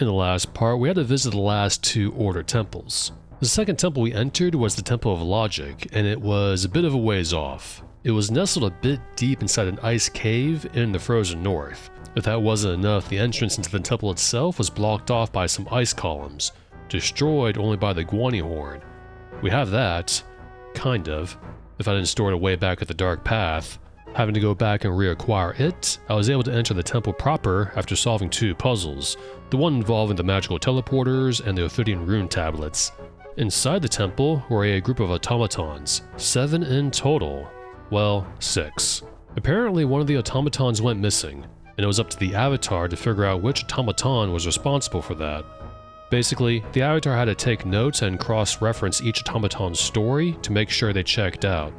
In the last part, we had to visit the last two Order temples. The second temple we entered was the Temple of Logic, and it was a bit of a ways off. It was nestled a bit deep inside an ice cave in the frozen north. If that wasn't enough, the entrance into the temple itself was blocked off by some ice columns, destroyed only by the Guani Horn. We have that, kind of, if I didn't store it away back at the Dark Path. Having to go back and reacquire it, I was able to enter the temple proper after solving two puzzles, the one involving the magical teleporters and the Ophidian rune tablets. Inside the temple were a group of automatons, 7 in total. Well, 6. Apparently one of the automatons went missing, and it was up to the Avatar to figure out which automaton was responsible for that. Basically, the Avatar had to take notes and cross-reference each automaton's story to make sure they checked out.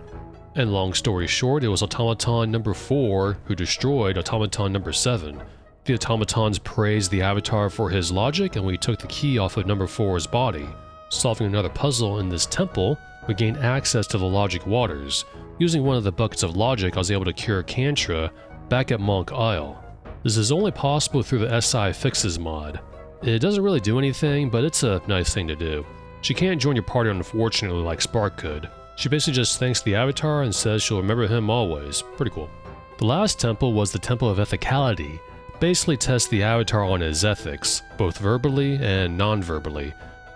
And long story short, it was automaton number 4 who destroyed automaton number 7. The automatons praised the Avatar for his logic, and we took the key off of number 4's body. Solving another puzzle in this temple, we gained access to the logic waters. Using one of the buckets of logic, I was able to cure Kantra back at Monk Isle. This is only possible through the SI Fixes mod. It doesn't really do anything, but it's a nice thing to do. She can't join your party unfortunately like Spark could. She basically just thanks the Avatar and says she'll remember him always. Pretty cool. The last temple was the Temple of Ethicality. Basically tests the Avatar on his ethics, both verbally and non-verbally.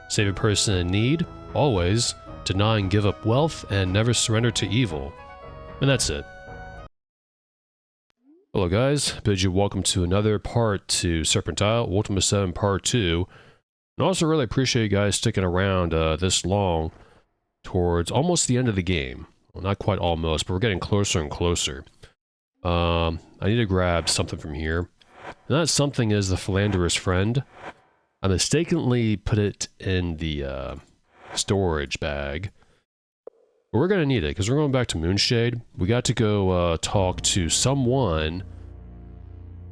Save a person in need, always, deny and give up wealth, and never surrender to evil. And that's it. Hello guys, bid you welcome to another part to Serpent Ultima VII Part 2. And also really appreciate you guys sticking around this long towards almost the end of the game. Well, not quite almost, but we're getting closer and closer. I need to grab something from here. And that something is the Philanderer's Friend. I mistakenly put it in the storage bag. But we're going to need it, because we're going back to Moonshade. We got to go talk to someone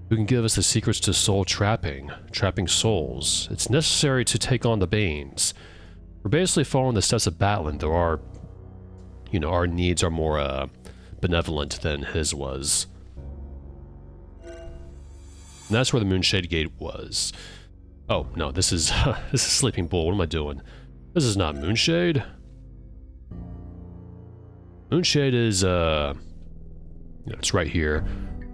who can give us the secrets to soul trapping souls. It's necessary to take on the Banes. We're basically following the steps of Batlin, though our needs are more benevolent than his was. And that's where the Moonshade Gate was. Oh, no, this is Sleeping Bull. What am I doing? This is not Moonshade. Moonshade is, it's right here.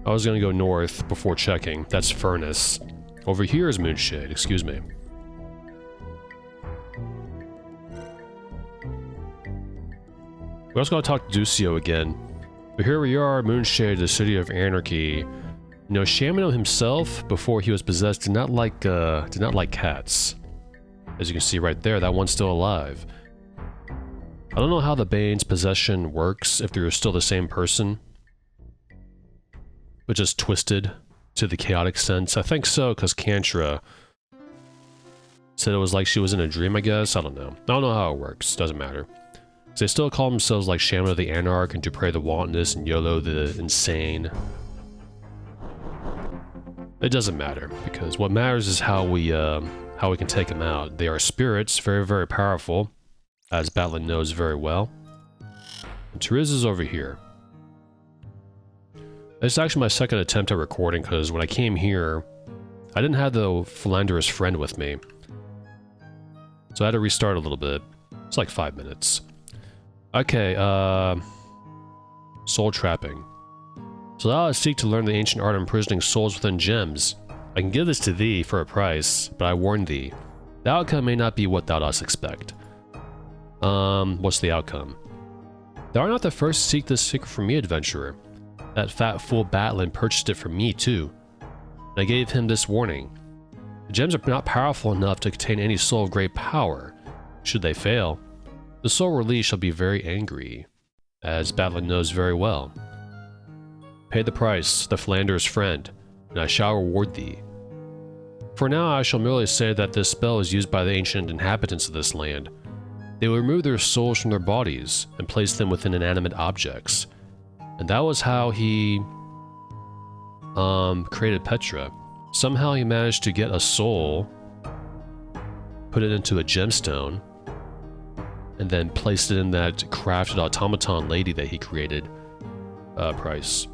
I was gonna go north before checking. That's Furnace. Over here is Moonshade, excuse me. We also gotta talk to Ducio again. But here we are, Moonshade, the city of anarchy. You know, Shamino himself, before he was possessed, did not like cats. As you can see right there, that one's still alive. I don't know how the Bane's possession works, if they're still the same person. But just twisted to the chaotic sense. I think so, because Kantra said it was like she was in a dream, I guess. I don't know. I don't know how it works. Doesn't matter. They still call themselves like Shamino the Anarch and Dupre the Wantonness and Yolo the Insane. It doesn't matter, because what matters is how we can take them out. They are spirits, very, very powerful, as Batlin knows very well. And Therese is over here. It's actually my second attempt at recording, because when I came here, I didn't have the Philanderer's Friend with me. So I had to restart a little bit. It's like 5 minutes. Okay, soul trapping. So thou hast seek to learn the ancient art of imprisoning souls within gems. I can give this to thee for a price, but I warn thee, the outcome may not be what thou dost expect. What's the outcome? Thou art not the first to seek this secret from me, adventurer. That fat fool Batlin purchased it from me too. And I gave him this warning. The gems are not powerful enough to contain any soul of great power. Should they fail, the soul released shall be very angry, as Batlin knows very well. Pay the price, the Philanderer's Friend, and I shall reward thee. For now I shall merely say that this spell is used by the ancient inhabitants of this land. They will remove their souls from their bodies and place them within inanimate objects. And that was how he created Petra. Somehow he managed to get a soul, put it into a gemstone, and then placed it in that crafted automaton lady that he created. Price.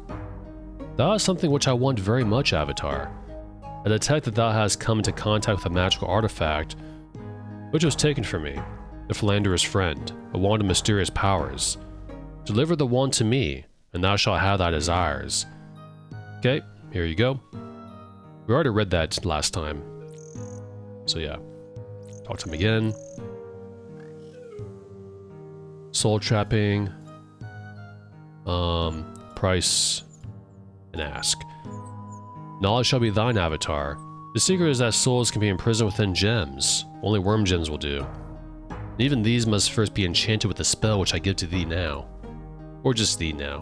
That is something which I want very much, Avatar. I detect that thou hast come into contact with a magical artifact, which was taken from me, the philanderer's friend, a wand of mysterious powers. Deliver the wand to me, and thou shalt have thy desires. Okay, here you go. We already read that last time. So yeah, talk to him again. Soul trapping. Price, and ask. Knowledge shall be thine avatar. The secret is that souls can be imprisoned within gems. Only worm gems will do. And even these must first be enchanted with the spell which I give to thee now. Or just thee now.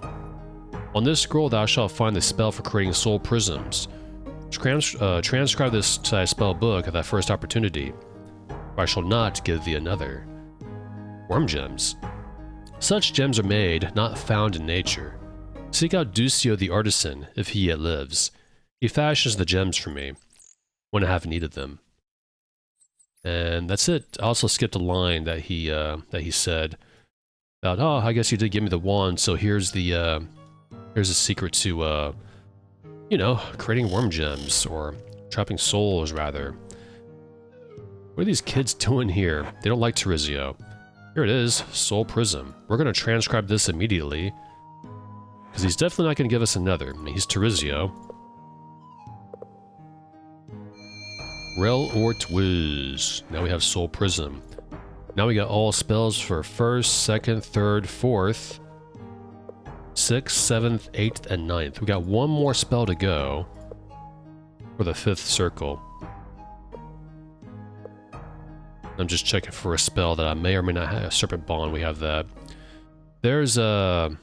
On this scroll thou shalt find the spell for creating soul prisms. Transcribe this to thy spell book at thy first opportunity, or I shall not give thee another. Worm gems. Such gems are made, not found in nature. Seek out Ducio the artisan, if he yet lives. He fashions the gems for me, when I have needed them. And that's it. I also skipped a line that he said about, oh, I guess you did give me the wand, so here's the secret to, you know, creating worm gems, or trapping souls, rather. What are these kids doing here? They don't like Terizio. Here it is, Soul Prism. We're going to transcribe this immediately, because he's definitely not going to give us another. I mean, he's Terizio. Rel Ort Wiz. Now we have Soul Prism. Now we got all spells for 1st, 2nd, 3rd, 4th, 6th, 7th, 8th, and 9th. We got one more spell to go for the 5th circle. I'm just checking for a spell that I may or may not have. Serpent Bond, we have that. There's one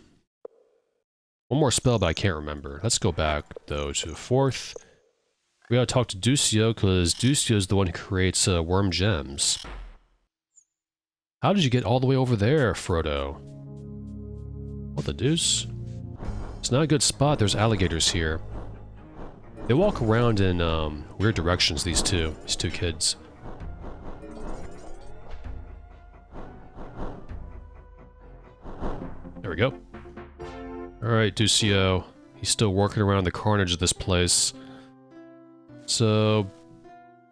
more spell, but I can't remember. Let's go back, though, to 4th. We gotta talk to Ducio, because Ducio is the one who creates worm gems. How did you get all the way over there, Frodo? What the deuce? It's not a good spot. There's alligators here. They walk around in weird directions, these two kids. There we go. Alright, Ducio. He's still working around the carnage of this place. So,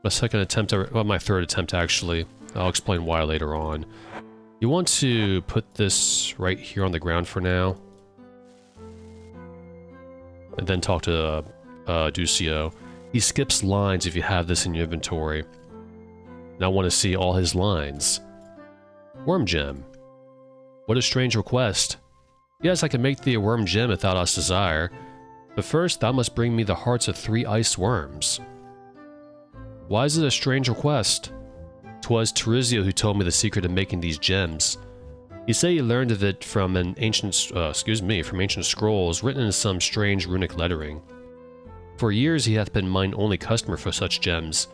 my 2nd attempt, well, my 3rd attempt actually. I'll explain why later on. You want to put this right here on the ground for now. And then talk to Ducio. He skips lines if you have this in your inventory. And I want to see all his lines. Worm gem. What a strange request. Yes, I can make thee a worm gem if thou dost desire. But first, thou must bring me the hearts of 3 ice worms. Why is it a strange request? 'Twas Terizio who told me the secret of making these gems. He said he learned of it from an ancient, from ancient scrolls written in some strange runic lettering. For years he hath been mine only customer for such gems.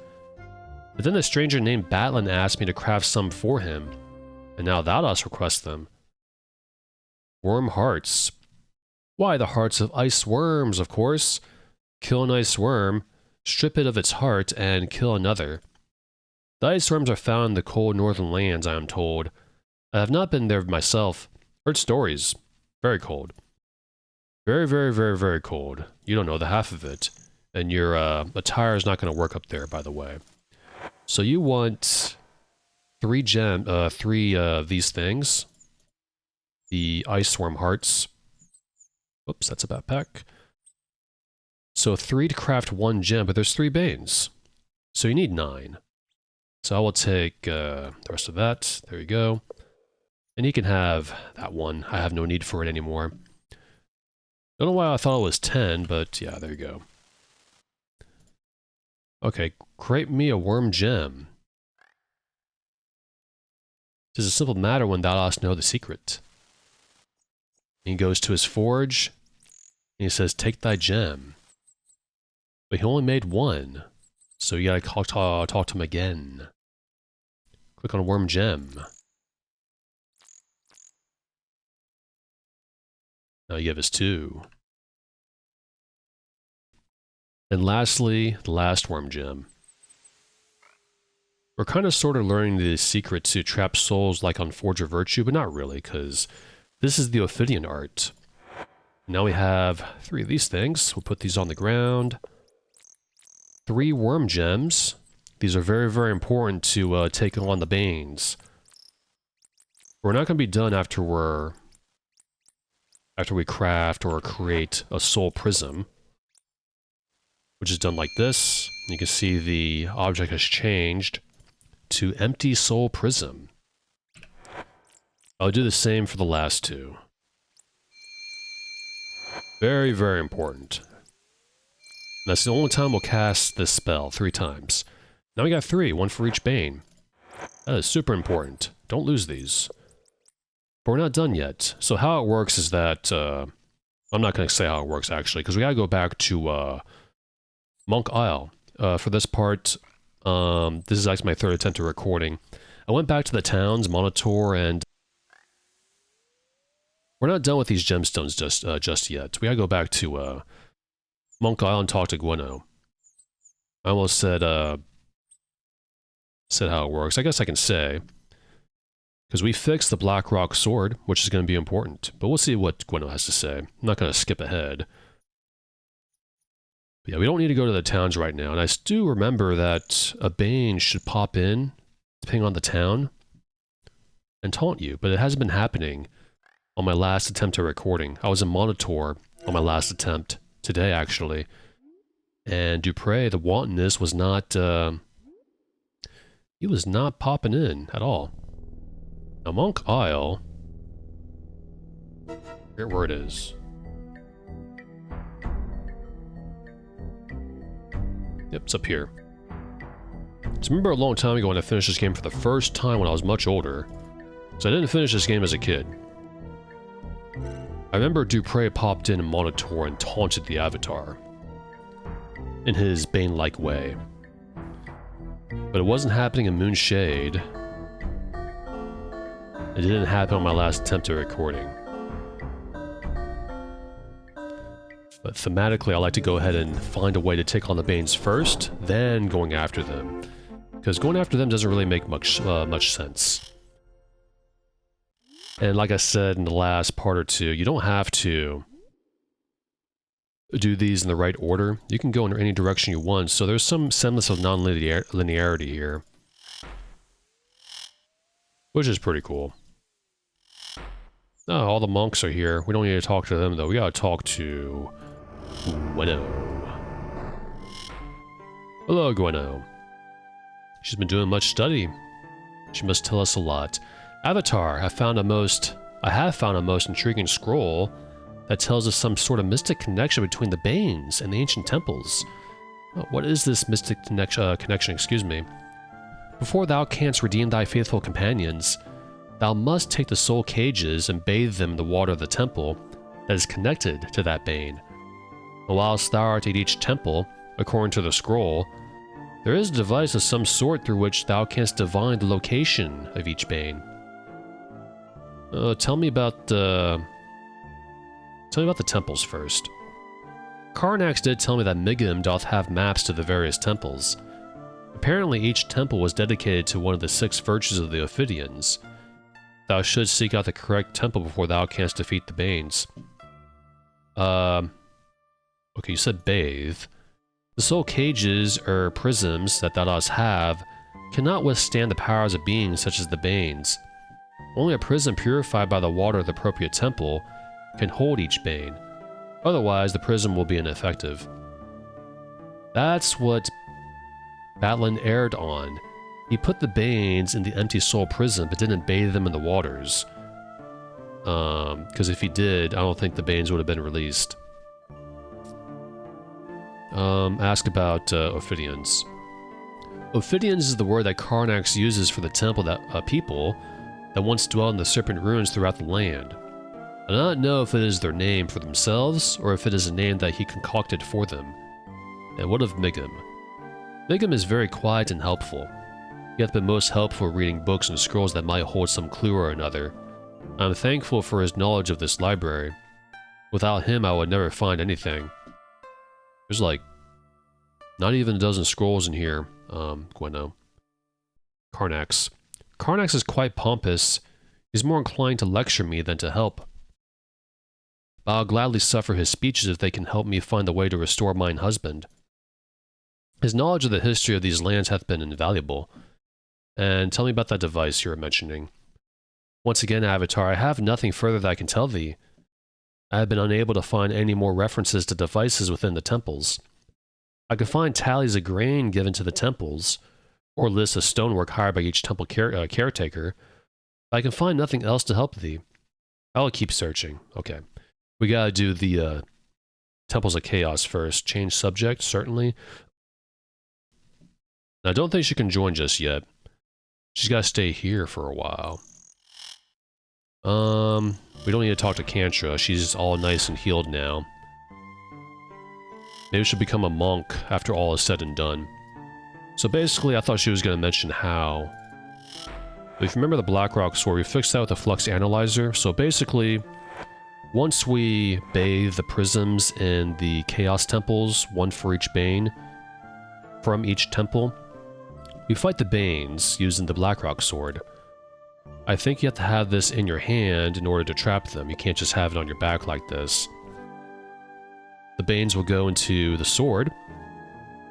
But then a stranger named Batlin asked me to craft some for him, and now thou dost request them. Worm hearts. Why, the hearts of ice worms, of course. Kill an ice worm, strip it of its heart, and kill another. The ice worms are found in the cold northern lands, I am told. I have not been there myself. Heard stories. Very cold. Very, very, very, very cold. You don't know the half of it. And your attire is not going to work up there, by the way. So you want 3 of these things. The ice worm hearts. Oops, that's a backpack. So 3 to craft 1 gem, but there's 3 banes. So you need 9. So I will take the rest of that. There you go. And you can have that one. I have no need for it anymore. Don't know why I thought it was 10, but yeah, there you go. Okay, create me a worm gem. Tis a simple matter when thou dost know the secret. And he goes to his forge, and he says, take thy gem. But he only made 1, so you gotta talk to him again. Click on worm gem. Now you give us 2. And lastly, the last worm gem. We're kind of sort of learning the secret to trap souls like on Forge of Virtue, but not really, because this is the Ophidian art. Now we have 3 of these things. We'll put these on the ground. 3 worm gems. These are very, very important to take on the Banes. We're not going to be done after we craft or create a soul prism, which is done like this. You can see the object has changed to empty soul prism. I'll do the same for the last 2. Very, very important. And that's the only time we'll cast this spell, 3 times. Now we got 3, 1 for each Bane. That is super important. Don't lose these. But we're not done yet. So how it works is that, I'm not going to say how it works actually, because we gotta go back to Monk Isle. For this part, this is actually my 3rd attempt at recording. I went back to the towns, Monitor, and we're not done with these gemstones just yet. We gotta go back to Monk Isle and talk to Gweno. I almost said how it works. I guess I can say, because we fixed the Black Rock Sword, which is going to be important. But we'll see what Gweno has to say. I'm not going to skip ahead. But yeah, we don't need to go to the towns right now. And I do remember that a Bane should pop in, depending on the town, and taunt you. But it hasn't been happening on my last attempt at recording. I was in Monitor on my last attempt, today actually. And Dupre, the wantonness, was not... he was not popping in at all. Now, Monk Isle... I forget where it is. Yep, it's up here. So remember a long time ago when I finished this game for the first time when I was much older. So I didn't finish this game as a kid. I remember Dupre popped in Monitor and taunted the Avatar. In his Bane-like way. But it wasn't happening in Moonshade. It didn't happen on my last attempt at recording. But thematically, I like to go ahead and find a way to take on the Banes first, then going after them. Because going after them doesn't really make much sense. And like I said in the last part or two, you don't have to do these in the right order. You can go in any direction you want, so there's some semblance of non-linearity here. Which is pretty cool. Oh, all the monks are here. We don't need to talk to them, though. We gotta talk to... Gweno. Hello, Gweno. She's been doing much study. She must tell us a lot. Avatar, I have found a most intriguing scroll that tells us some sort of mystic connection between the Banes and the ancient temples. What is this mystic connection, excuse me? Before thou canst redeem thy faithful companions, thou must take the soul cages and bathe them in the water of the temple that is connected to that Bane. And whilst thou art at each temple, according to the scroll, there is a device of some sort through which thou canst divine the location of each Bane. Tell me about the temples first. Karnax did tell me that Migim doth have maps to the various temples. Apparently each temple was dedicated to one of the 6 virtues of the Ophidians. Thou shouldst seek out the correct temple before thou canst defeat the Banes. Okay, you said bathe. The soul cages, or prisms, that thou dost have cannot withstand the powers of beings such as the Banes. Only a prism purified by the water of the appropriate temple can hold each Bane. Otherwise, the prism will be ineffective. That's what Batlin erred on. He put the Banes in the empty soul prism, but didn't bathe them in the waters. Because if he did, I don't think the Banes would have been released. Ask about Ophidians. Ophidians is the word that Karnax uses for the temple that people that once dwelled in the Serpent ruins throughout the land. I do not know if it is their name for themselves, or if it is a name that he concocted for them. And what of Migim? Migim is very quiet and helpful. He hath been most helpful reading books and scrolls that might hold some clue or another. I am thankful for his knowledge of this library. Without him, I would never find anything. There's like, not even a dozen scrolls in here, Gweno. Karnax. Karnax is quite pompous. He's more inclined to lecture me than to help. But I'll gladly suffer his speeches if they can help me find the way to restore mine husband. His knowledge of the history of these lands hath been invaluable. And tell me about that device you were mentioning. Once again, Avatar, I have nothing further that I can tell thee. I have been unable to find any more references to devices within the temples. I could find tallies of grain given to the temples, or lists of stonework hired by each temple caretaker, but I can find nothing else to help thee. I'll keep searching. Okay. We gotta do the Temples of Chaos first. Change subject, certainly. I don't think she can join just yet. She's gotta stay here for a while. We don't need to talk to Kantra. She's all nice and healed now. Maybe she'll become a monk after all is said and done. So basically, I thought she was going to mention how. If you remember the Blackrock sword, we fixed that with the Flux Analyzer. So basically, once we bathe the prisms in the Chaos Temples, one for each Bane, from each temple, we fight the Banes using the Blackrock sword. I think you have to have this in your hand in order to trap them. You can't just have it on your back like this. The Banes will go into the sword.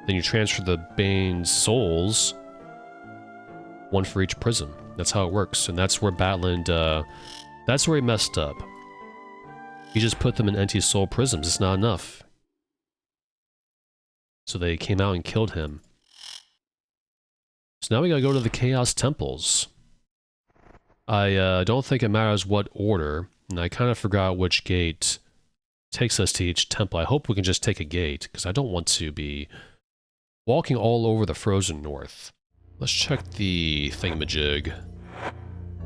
Then you transfer the Bane's souls, one for each prism. That's how it works. And that's where Batland, that's where he messed up. He just put them in empty soul prisms. It's not enough. So they came out and killed him. So now we gotta go to the Chaos Temples. I don't think it matters what order, and I kind of forgot which gate takes us to each temple. I hope we can just take a gate, because I don't want to be walking all over the frozen north. Let's check the thingamajig.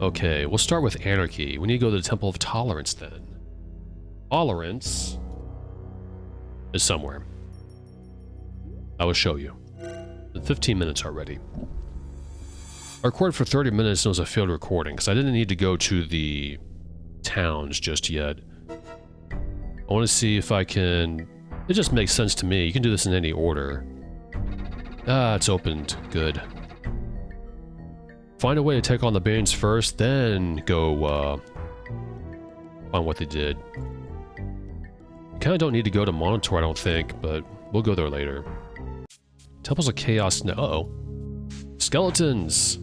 Okay, we'll start with Anarchy. We need to go to the Temple of Tolerance then. Tolerance is somewhere. I will show you. In 15 minutes already. I recorded for 30 minutes and it was a failed recording, because I didn't need to go to the towns just yet. I want to see if I can... It just makes sense to me. You can do this in any order. Ah, it's opened. Good. Find a way to take on the Banes first, then go, find what they did. You kinda don't need to go to Monitor, I don't think, but we'll go there later. Temples of Chaos now. Uh-oh. Skeletons!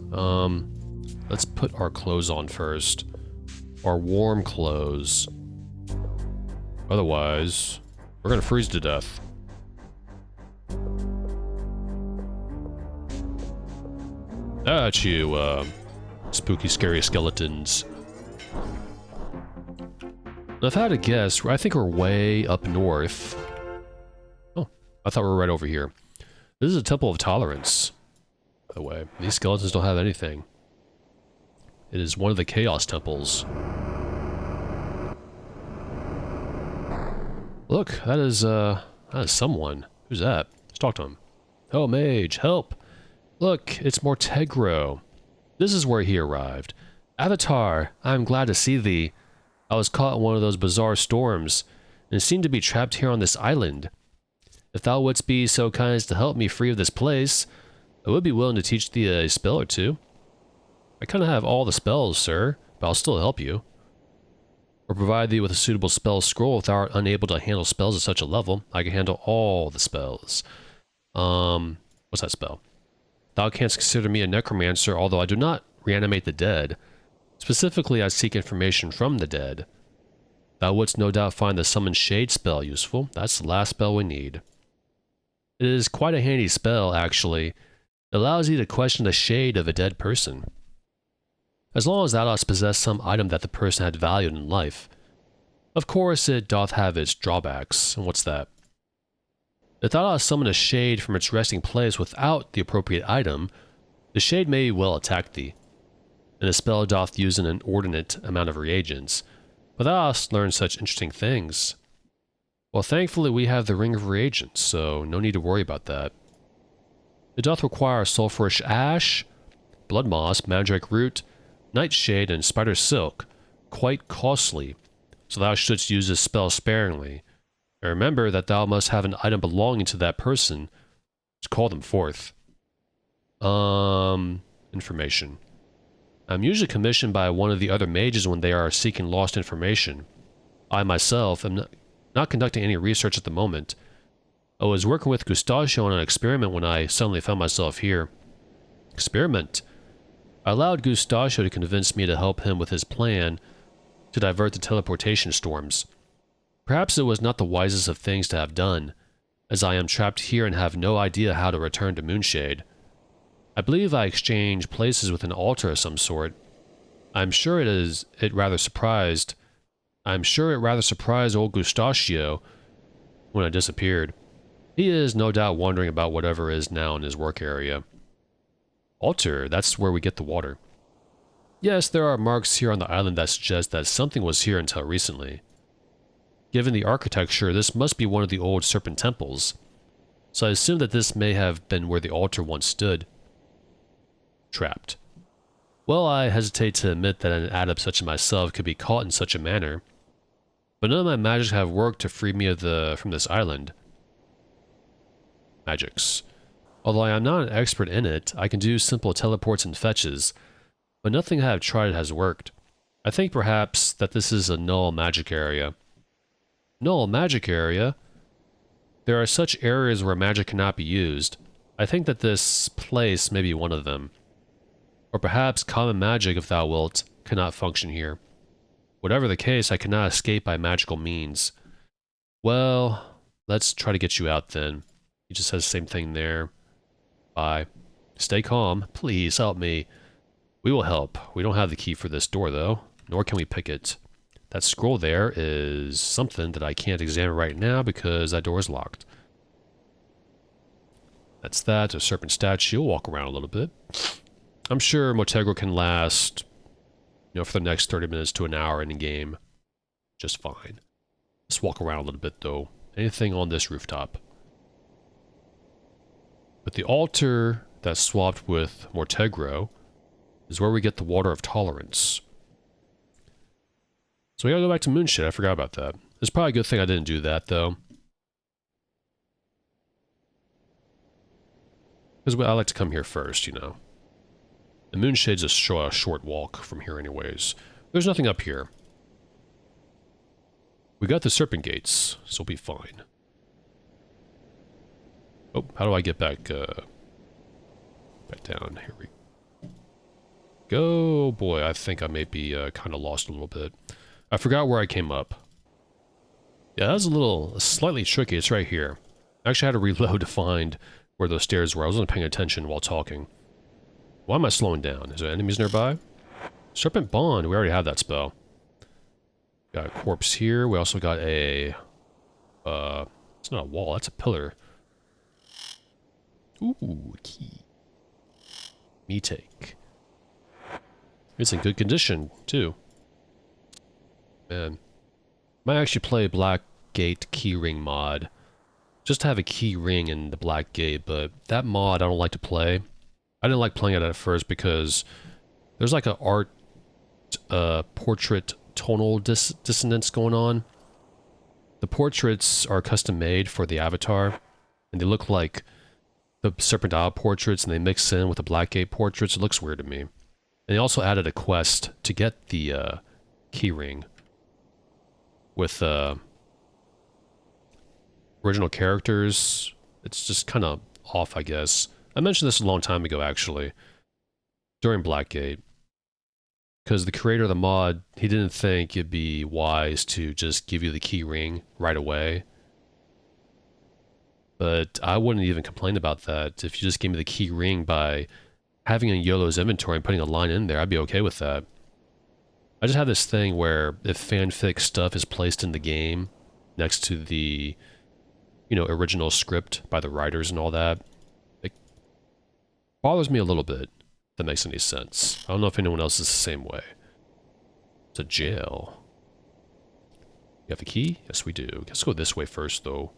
Let's put our clothes on first. Our warm clothes. Otherwise, we're gonna freeze to death. That's you, spooky, scary skeletons. Now, if I had to guess, I think we're way up north. Oh, I thought we were right over here. This is a Temple of Tolerance, by the way. These skeletons don't have anything. It is one of the Chaos Temples. Look, that is someone. Who's that? Let's talk to him. Oh, mage, help! Look, it's Mortegro. This is where he arrived. Avatar, I am glad to see thee. I was caught in one of those bizarre storms, and seemed to be trapped here on this island. If thou wouldst be so kind as to help me free of this place, I would be willing to teach thee a spell or two. I kind of have all the spells, sir, but I'll still help you. Or provide thee with a suitable spell scroll if thou art unable to handle spells at such a level. I can handle all the spells. What's that spell? Thou canst consider me a necromancer, although I do not reanimate the dead. Specifically, I seek information from the dead. Thou wouldst no doubt find the Summon Shade spell useful. That's the last spell we need. It is quite a handy spell, actually. It allows you to question the shade of a dead person. As long as thou dost possess some item that the person had valued in life. Of course, it doth have its drawbacks. And what's that? If thou dost summon a shade from its resting place without the appropriate item, the shade may well attack thee. And the spell doth use an inordinate amount of reagents. But thou hast learned such interesting things. Well, thankfully we have the Ring of Reagents, so no need to worry about that. It doth require sulphurish ash, blood moss, mandrake root, nightshade, and spider silk. Quite costly, so thou shouldst use this spell sparingly. And remember that thou must have an item belonging to that person to call them forth. Information. I'm usually commissioned by one of the other mages when they are seeking lost information. I myself am not conducting any research at the moment. I was working with Gustachio on an experiment when I suddenly found myself here. Experiment? I allowed Gustachio to convince me to help him with his plan to divert the teleportation storms. Perhaps it was not the wisest of things to have done, as I am trapped here and have no idea how to return to Moonshade. I believe I exchanged places with an altar of some sort. I'm sure it rather surprised old Gustachio when I disappeared. He is no doubt wondering about whatever is now in his work area. Altar, that's where we get the water. Yes, there are marks here on the island that suggest that something was here until recently. Given the architecture, this must be one of the old Serpent temples, so I assume that this may have been where the altar once stood. Trapped. Well, I hesitate to admit that an adept such as myself could be caught in such a manner, but none of my magics have worked to free me from this island. Magics. Although I am not an expert in it, I can do simple teleports and fetches, but nothing I have tried has worked. I think perhaps that this is a null magic area. Null magic area? There are such areas where magic cannot be used. I think that this place may be one of them. Or perhaps common magic, if thou wilt, cannot function here. Whatever the case, I cannot escape by magical means. Well, let's try to get you out then. He just says the same thing there. Bye. Stay calm. Please help me. We will help. We don't have the key for this door, though. Nor can we pick it. That scroll there is something that I can't examine right now because that door is locked. That's that. A serpent statue. We'll walk around a little bit. I'm sure Motegro can last, for the next 30 minutes to an hour in the game. Just fine. Let's walk around a little bit, though. Anything on this rooftop? But the altar that's swapped with Motegro is where we get the Water of Tolerance. So we gotta go back to Moonshade. I forgot about that. It's probably a good thing I didn't do that, though. Because I like to come here first, And Moonshade's a short walk from here anyways. There's nothing up here. We got the Serpent Gates, so we'll be fine. Oh, how do I get back, back down? Here we go. Oh boy, I think I may be kind of lost a little bit. I forgot where I came up. Yeah, that was slightly tricky. It's right here. I actually had to reload to find where those stairs were. I wasn't paying attention while talking. Why am I slowing down? Is there enemies nearby? Serpent Bond. We already have that spell. Got a corpse here. We also got a... it's not a wall. That's a pillar. Ooh, key. Me take. It's in good condition, too. Man. Might actually play Blackgate Keyring mod. Just to have a key ring in the Blackgate, but that mod I don't like to play. I didn't like playing it at first because there's like an art portrait tonal dissonance going on. The portraits are custom made for the avatar, and they look like the Serpent Isle portraits, and they mix in with the Blackgate portraits. It looks weird to me. And they also added a quest to get the keyring with original characters. It's just kind of off, I guess. I mentioned this a long time ago, actually, during Blackgate. Because the creator of the mod, he didn't think it'd be wise to just give you the key ring right away. But I wouldn't even complain about that. If you just gave me the key ring by having a YOLO's inventory and putting a line in there, I'd be okay with that. I just have this thing where if fanfic stuff is placed in the game next to the, original script by the writers and all that, it bothers me a little bit, if that makes any sense. I don't know if anyone else is the same way. It's a jail. You have a key? Yes, we do. Let's go this way first, though.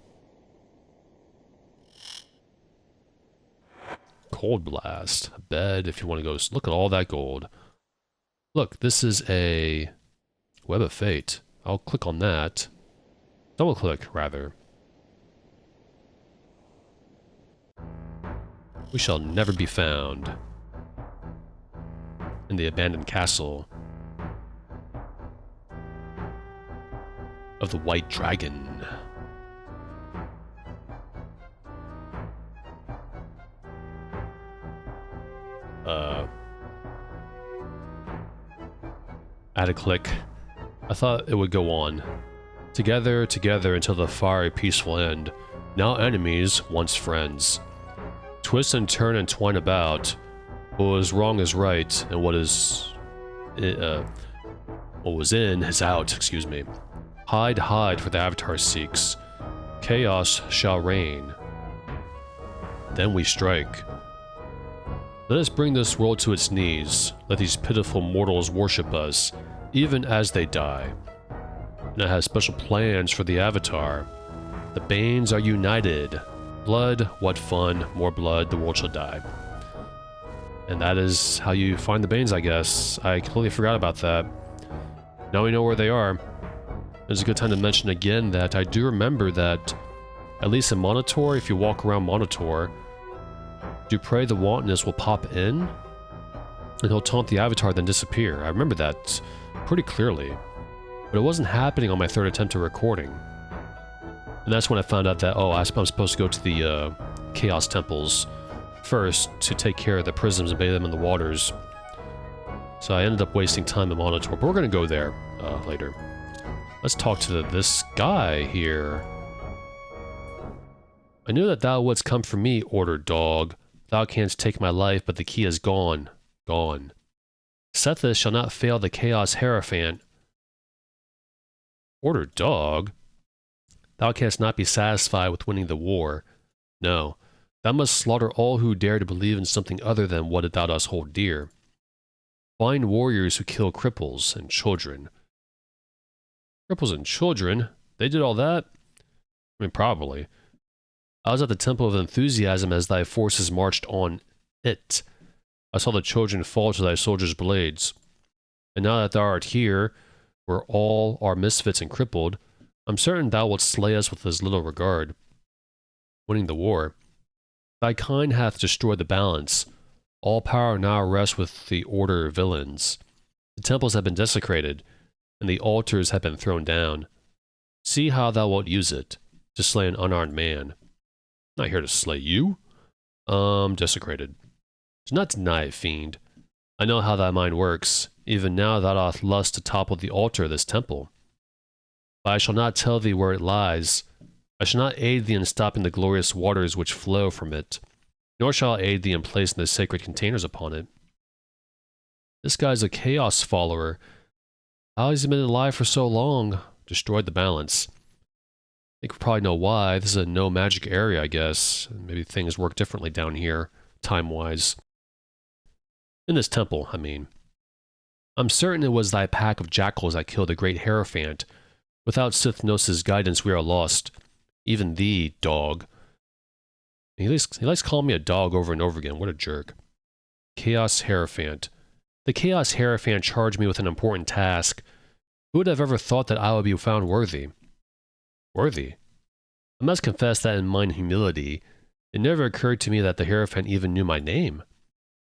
Cold Blast. A bed, if you want to go. Look at all that gold. Look, this is a Web of Fate. I'll click on that. Double click, rather. We shall never be found in the abandoned castle of the White Dragon. Add a click. I thought it would go on. Together, together until the fiery peaceful end. Now enemies, once friends. Twist and turn and twine about. What was wrong is right, and what was in is out, excuse me. Hide, hide, for the Avatar seeks. Chaos shall reign. Then we strike. Let us bring this world to its knees. Let these pitiful mortals worship us, even as they die. And I have special plans for the Avatar. The Banes are united. Blood, what fun, more blood, the world shall die. And that is how you find the Banes, I guess. I completely forgot about that. Now we know where they are. It's a good time to mention again that I do remember that, at least in Monitor, if you walk around Monitor, Dupre the Wantonness will pop in, and he'll taunt the Avatar, then disappear. I remember that pretty clearly. But it wasn't happening on my third attempt at recording. And that's when I found out that, oh, I'm supposed to go to the Chaos Temples first to take care of the prisms and bathe them in the waters. So I ended up wasting time in Monitor, but we're going to go there later. Let's talk to this guy here. I knew that thou wouldst come for me, ordered dog. Thou canst take my life, but the key is gone. Gone. Sethus shall not fail the Chaos Hierophant. Ordered dog? Thou canst not be satisfied with winning the war. No, thou must slaughter all who dare to believe in something other than what thou dost hold dear. Find warriors who kill cripples and children. Cripples and children? They did all that? I mean, probably. I was at the Temple of Enthusiasm as thy forces marched on it. I saw the children fall to thy soldiers' blades. And now that thou art here, where all are misfits and crippled, I'm certain thou wilt slay us with as little regard. Winning the war. Thy kind hath destroyed the balance. All power now rests with the order villains. The temples have been desecrated, and the altars have been thrown down. See how thou wilt use it, to slay an unarmed man. Not here to slay you. Desecrated. Do not deny it, fiend. I know how thy mind works. Even now thou dost lust to topple the altar of this temple. But I shall not tell thee where it lies. I shall not aid thee in stopping the glorious waters which flow from it, nor shall I aid thee in placing the sacred containers upon it. This guy's a chaos follower. How has he been alive for so long? Destroyed the balance. I think we probably know why. This is a no magic area, I guess. Maybe things work differently down here, time-wise. In this temple, I mean. I'm certain it was thy pack of jackals that killed the great Hierophant. Without Sithnos' guidance, we are lost. Even thee, dog. He likes calling me a dog over and over again. What a jerk. Chaos Hierophant. The Chaos Hierophant charged me with an important task. Who would have ever thought that I would be found worthy? Worthy? I must confess that in mine humility, it never occurred to me that the Hierophant even knew my name.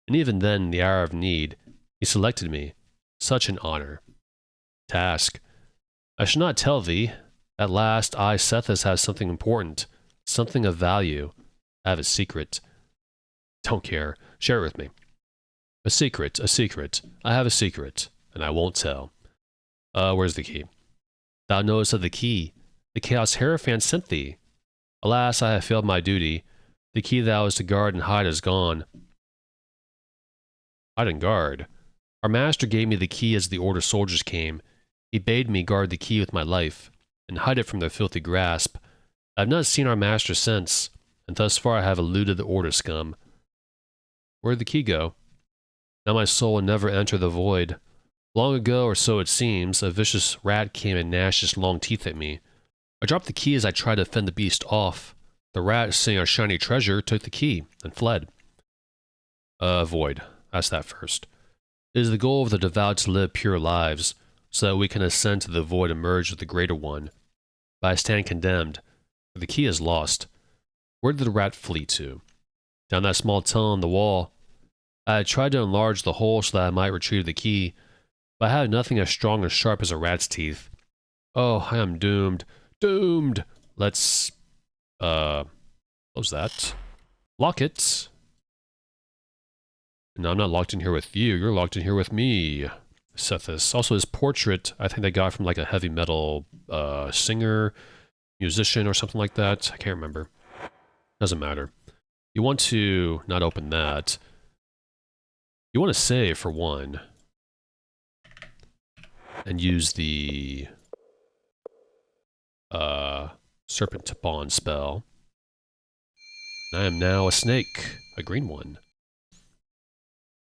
And even then, in the hour of need, he selected me. Such an honor. Task. I shall not tell thee. At last, I, Sethus, have something important. Something of value. I have a secret. Don't care. Share it with me. A secret, a secret. I have a secret, and I won't tell. Where's the key? Thou knowest of the key. The Chaos Hierophant sent thee. Alas, I have failed my duty. The key thou was to guard and hide is gone. Hide and guard. Our master gave me the key as the order soldiers came. He bade me guard the key with my life, and hide it from their filthy grasp. I have not seen our master since, and thus far I have eluded the order scum. Where'd the key go? Now my soul will never enter the void. Long ago, or so it seems, a vicious rat came and gnashed its long teeth at me. I dropped the key as I tried to fend the beast off. The rat, seeing our shiny treasure, took the key and fled. Void. Ask that first. It is the goal of the devout to live pure lives, so that we can ascend to the void and merge with the greater one. But I stand condemned, for the key is lost. Where did the rat flee to? Down that small tunnel in the wall. I had tried to enlarge the hole so that I might retrieve the key, but I had nothing as strong or sharp as a rat's teeth. Oh, I am doomed. Doomed! Let's, close that. Lock it. And I'm not locked in here with you, you're locked in here with me, Sethis. Also, his portrait, I think they got from like a heavy metal singer, musician, or something like that. I can't remember. Doesn't matter. You want to not open that. You want to save, for one. And use the Serpent Bond spell. I am now a snake, a green one.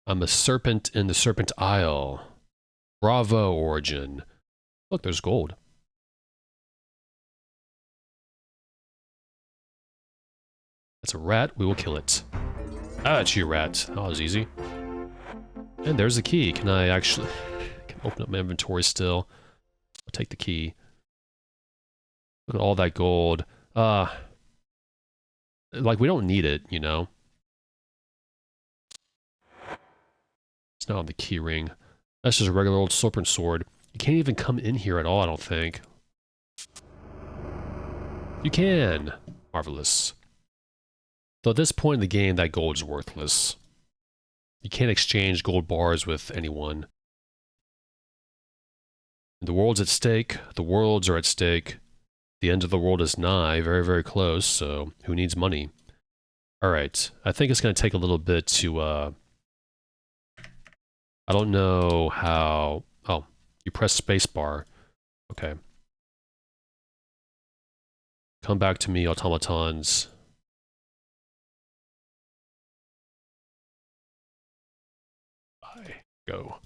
I'm a serpent in the Serpent Isle. Bravo, Origin. Look, there's gold. That's a rat. We will kill it. Ah, it's you, rat. That was easy. And there's the key. Can I actually... can open up my inventory still? I'll take the key. Look at all that gold. Like, we don't need it, you know? It's not on the key ring. That's just a regular old serpent sword. You can't even come in here at all, I don't think. You can! Marvelous. Though at this point in the game, that gold is worthless. You can't exchange gold bars with anyone. The world's at stake. The worlds are at stake. The end of the world is nigh, very, very close, so who needs money? Alright, I think it's going to take a little bit to, I don't know how... Oh, you press spacebar. Okay. Come back to me, automatons. Go.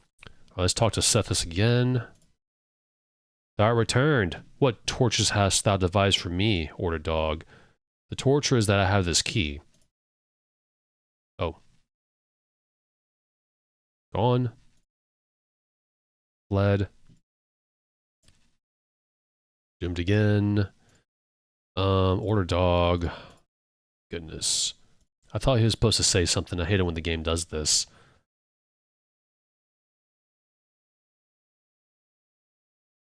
Let's talk to Sethis again. Thou art returned. What tortures hast thou devised for me? Ordered dog. The torture is that I have this key. Oh. Gone. Fled. Doomed again. Order dog. Goodness. I thought he was supposed to say something. I hate it when the game does this.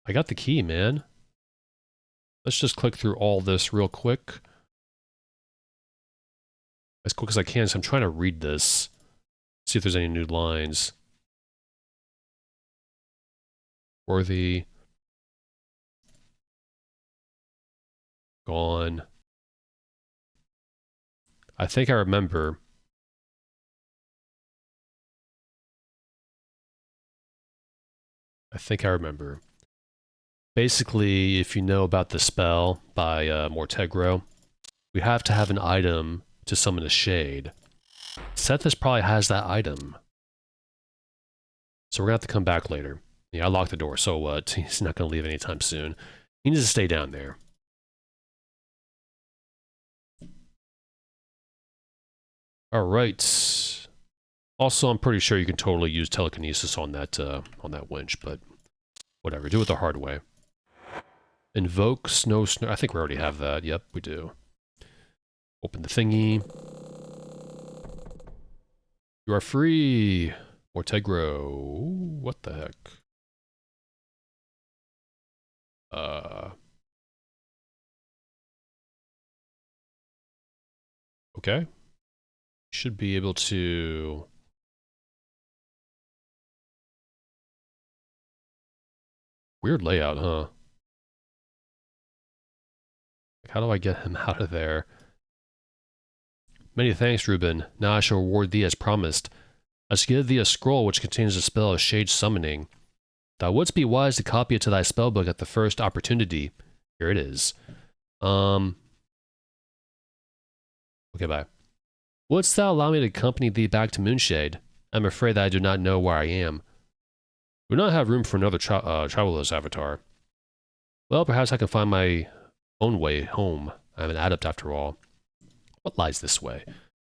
I got the key, man. Let's just click through all this real quick. As quick as I can, so I'm trying to read this. See if there's any new lines. Worthy. Gone. I think I remember. Basically, if you know about the spell by Mortegro, we have to have an item to summon a shade. Sethis probably has that item. So we're going to have to come back later. Yeah, I locked the door, so what? He's not going to leave anytime soon. He needs to stay down there. Alright. Also, I'm pretty sure you can totally use telekinesis on that winch, but whatever. Do it the hard way. Invoke snow. I think we already have that. Yep, we do. Open the thingy. You are free. Mortegro. What the heck? Okay. Should be able to... Weird layout, huh? How do I get him out of there? Many thanks, Reuben. Now I shall reward thee as promised. I shall give thee a scroll which contains the spell of shade summoning. Thou wouldst be wise to copy it to thy spellbook at the first opportunity. Here it is. Okay, bye. Wouldst thou allow me to accompany thee back to Moonshade? I'm afraid that I do not know where I am. We do not have room for another traveler's avatar. Well, perhaps I can find my own way home. I'm an adept after all. What lies this way?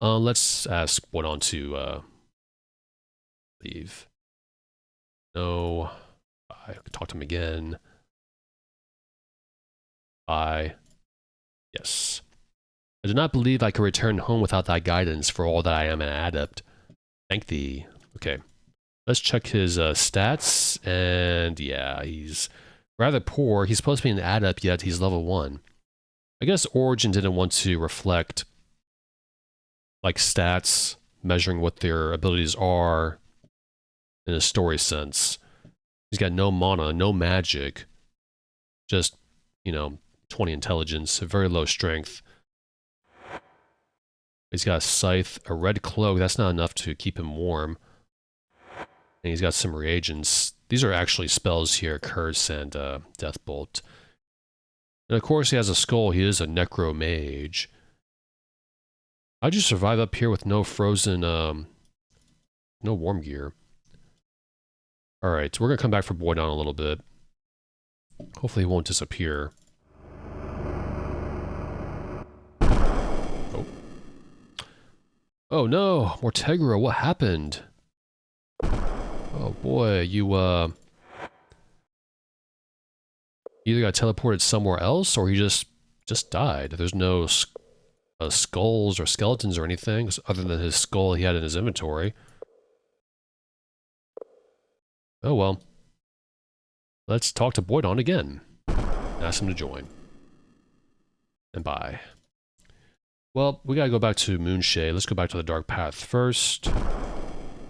Let's ask what on to leave. No. I could talk to him again. Bye. Yes. I do not believe I can return home without thy guidance, for all that I am an adept. Thank thee. Okay. Let's check his stats, and yeah, he's rather poor. He's supposed to be an adept, yet he's level 1. I guess Origin didn't want to reflect, like, stats measuring what their abilities are in a story sense. He's got no mana, no magic, just, you know, 20 intelligence, a very low strength. He's got a scythe, a red cloak, that's not enough to keep him warm. And he's got some reagents. These are actually spells here, Curse and Deathbolt. And of course he has a skull, he is a necro mage. How'd you survive up here with no frozen, no warm gear? Alright, so we're gonna come back for Boydon a little bit. Hopefully he won't disappear. Oh. Oh no! Mortegra, what happened? Oh boy, you either got teleported somewhere else, or he just died. There's no skulls or skeletons or anything, other than his skull he had in his inventory. Oh well. Let's talk to Boydon again. Ask him to join. And bye. Well, we gotta go back to Moonshade. Let's go back to the Dark Path first.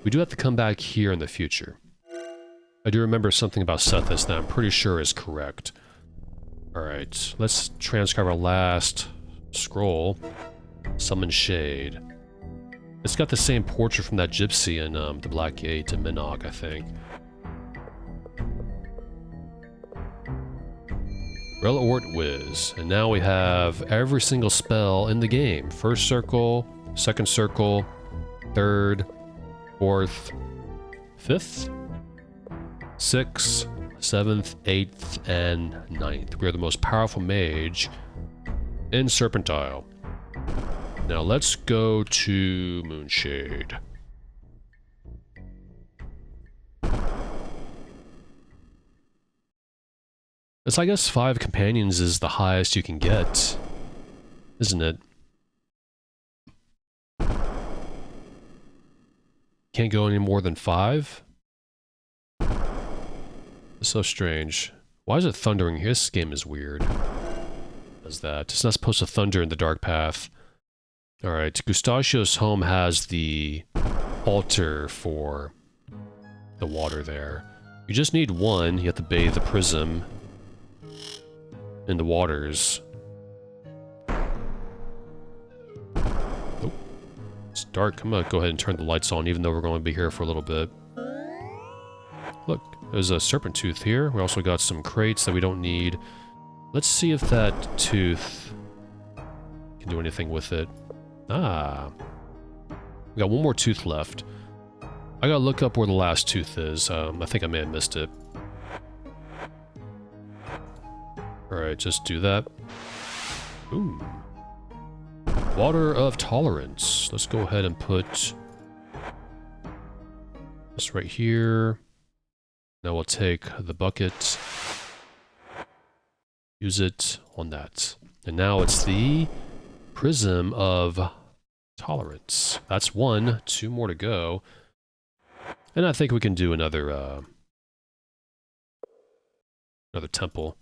We do have to come back here in the future. I do remember something about Sethis that I'm pretty sure is correct. Alright, let's transcribe our last scroll. Summon Shade. It's got the same portrait from that gypsy in the Black Gate in Minnog, I think. Relort Wiz. And now we have every single spell in the game. First circle, second circle, third, fourth, fifth, sixth, seventh, eighth, and ninth. We are the most powerful mage in Serpent Isle. Now let's go to Moonshade. It's, I guess, 5 companions is the highest you can get, isn't it? Can't go any more than 5? It's so strange. Why is it thundering here? This game is weird. Does that? It's not supposed to thunder in the Dark Path. Alright, Gustachio's home has the altar for the water there. You just need one. You have to bathe the prism in the waters. Oh, it's dark. I'm gonna go ahead and turn the lights on, even though we're going to be here for a little bit. Look, there's a serpent tooth here. We also got some crates that we don't need. Let's see if that tooth can do anything with it. Ah. We got one more tooth left. I gotta look up where the last tooth is. I think I may have missed it. Alright, just do that. Ooh. Water of Tolerance. Let's go ahead and put this right here. Now we'll take the bucket, use it on that. And now it's the Prism of Tolerance. That's 1, 2 more to go. And I think we can do another temple.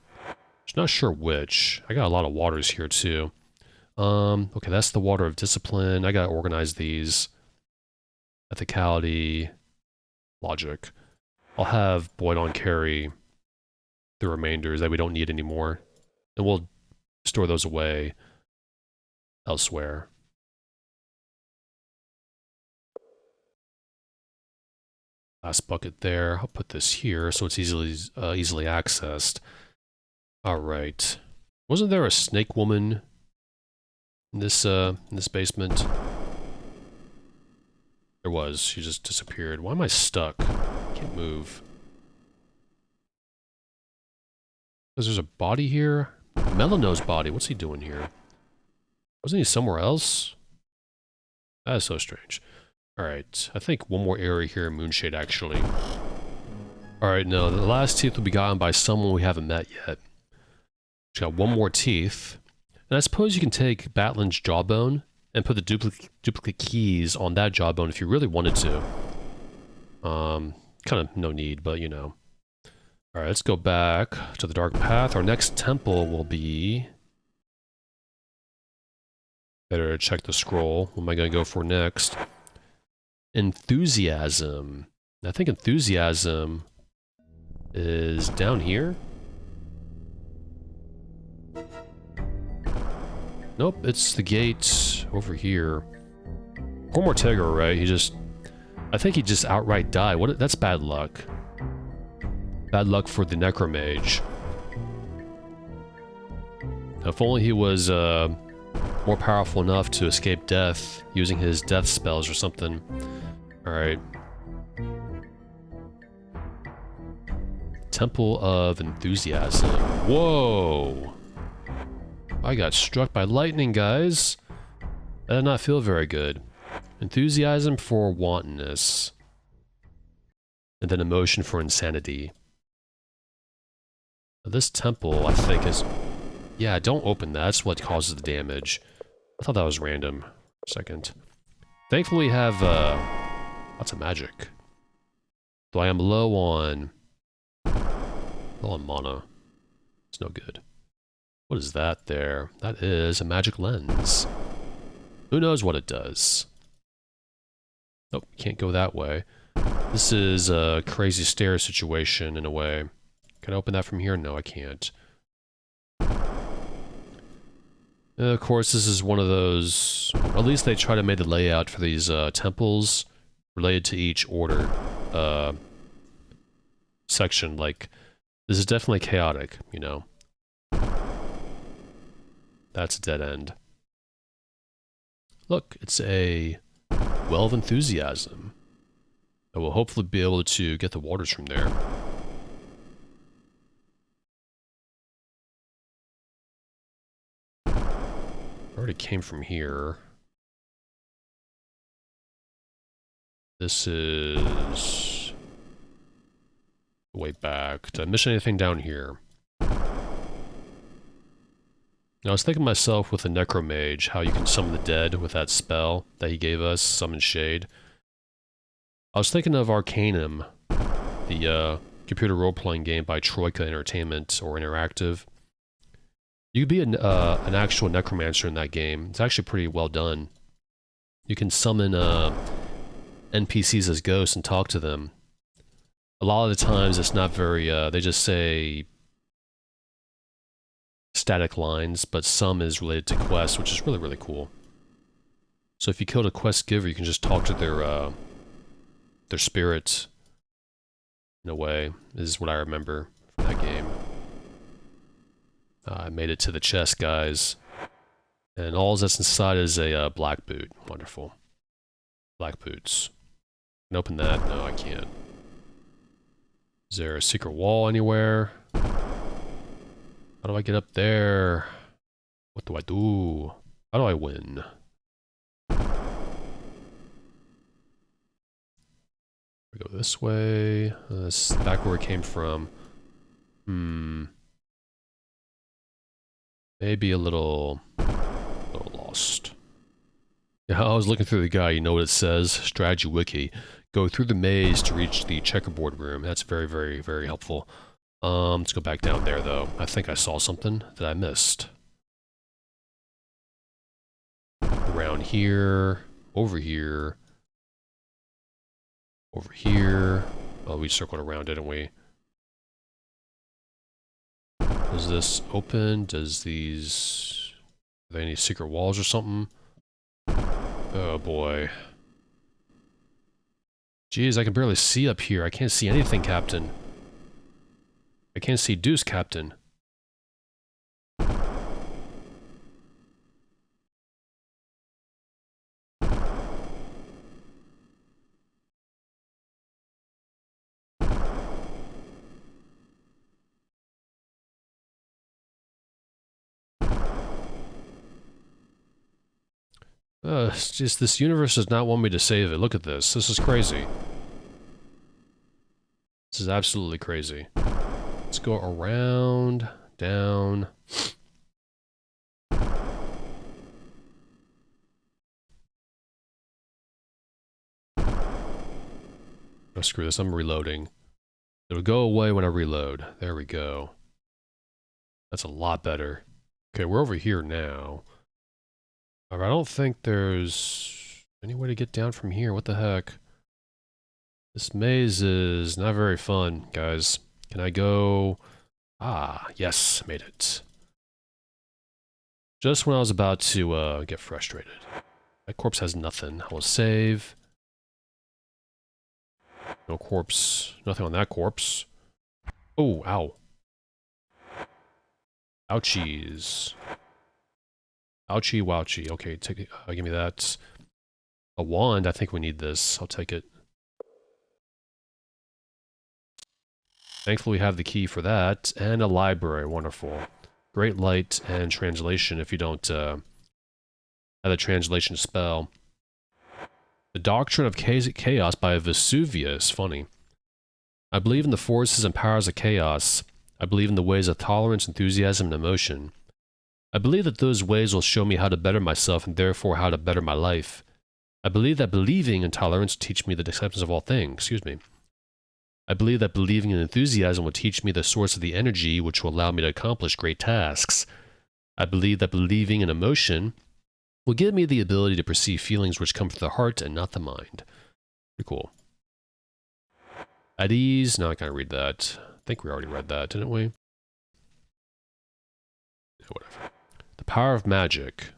Just not sure which. I got a lot of waters here too. Okay, that's the Water of Discipline. I gotta organize these. Ethicality, Logic. I'll have Boydon carry the remainders that we don't need anymore. And we'll store those away elsewhere. Last bucket there. I'll put this here so it's easily accessed. Alright. Wasn't there a snake woman in this basement? There was. She just disappeared. Why am I stuck? I can't move. Because there's a body here? Melano's body. What's he doing here? Wasn't he somewhere else? That is so strange. Alright. I think one more area here in Moonshade, actually. Alright, no. The last teeth will be gotten by someone we haven't met yet. She's got one more teeth. And I suppose you can take Batlin's jawbone and put the duplicate keys on that jawbone if you really wanted to. Kind of no need, but you know. Alright, let's go back to the Dark Path. Our next temple will be... Better check the scroll. What am I going to go for next? Enthusiasm. I think enthusiasm is down here. Nope, it's the gate over here. Poor Mortego, right? I think he just outright died. That's bad luck. Bad luck for the Necromage. If only he was more powerful enough to escape death using his death spells or something. Alright. Temple of Enthusiasm. Whoa! I got struck by lightning, guys. That did not feel very good. Enthusiasm for wantonness. And then emotion for insanity. This temple, I think, is... Yeah, don't open that. That's what causes the damage. I thought that was random. For a second. Thankfully, we have lots of magic. Though I am low on mana. It's no good. What is that there? That is a magic lens. Who knows what it does? Nope, can't go that way. This is a crazy stair situation in a way. Can I open that from here? No, I can't. Of course, this is one of those... At least they try to make the layout for these temples related to each order section. Like, this is definitely chaotic, you know. That's a dead end. Look, it's a well of enthusiasm. I will hopefully be able to get the waters from there. Already came from here. This is way back. Did I miss anything down here? Now, I was thinking to myself with the Necromage, how you can summon the dead with that spell that he gave us, Summon Shade. I was thinking of Arcanum, the computer role-playing game by Troika Entertainment, or Interactive. You could be an actual necromancer in that game. It's actually pretty well done. You can summon NPCs as ghosts and talk to them. A lot of the times it's not very, they just say static lines, but some is related to quests, which is really, really cool. So if you killed a quest giver, you can just talk to their spirit, in a way, is what I remember from that game. I made it to the chest, guys. And all that's inside is a black boot. Wonderful. Black boots. Can I open that? No, I can't. Is there a secret wall anywhere? How do I get up there? What do I do? How do I win? We go this way. This is back where it came from. Maybe a little lost. Yeah, I was looking through the guide. You know what it says? Strategy Wiki. Go through the maze to reach the checkerboard room. That's very, very, very helpful. Let's go back down there, though. I think I saw something that I missed. Around here, over here, over here. Oh, we circled around, didn't we? Does this open? Does these... Are there any secret walls or something? Oh, boy. Jeez, I can barely see up here. I can't see anything, Captain. I can't see Deuce, Captain. It's just this universe does not want me to save it. Look at this. This is crazy. This is absolutely crazy. Let's go around, down. Oh, screw this. I'm reloading. It'll go away when I reload. There we go. That's a lot better. Okay, we're over here now. I don't think there's any way to get down from here. What the heck? This maze is not very fun, guys. Can I go... Ah, yes, made it. Just when I was about to get frustrated. That corpse has nothing. I will save. No corpse. Nothing on that corpse. Oh, ow. Ouchies. Ouchie wouchie. Okay, take it. Give me that. A wand. I think we need this. I'll take it. Thankfully, we have the key for that. And a library. Wonderful. Great light and translation if you don't have the translation spell. The Doctrine of Chaos by Vesuvius. Funny. I believe in the forces and powers of chaos. I believe in the ways of tolerance, enthusiasm, and emotion. I believe that those ways will show me how to better myself and therefore how to better my life. I believe that believing in tolerance will teach me the acceptance of all things. Excuse me. I believe that believing in enthusiasm will teach me the source of the energy which will allow me to accomplish great tasks. I believe that believing in emotion will give me the ability to perceive feelings which come from the heart and not the mind. Pretty cool. At ease, not gonna read that. I think we already read that, didn't we? Yeah, whatever. The power of magic.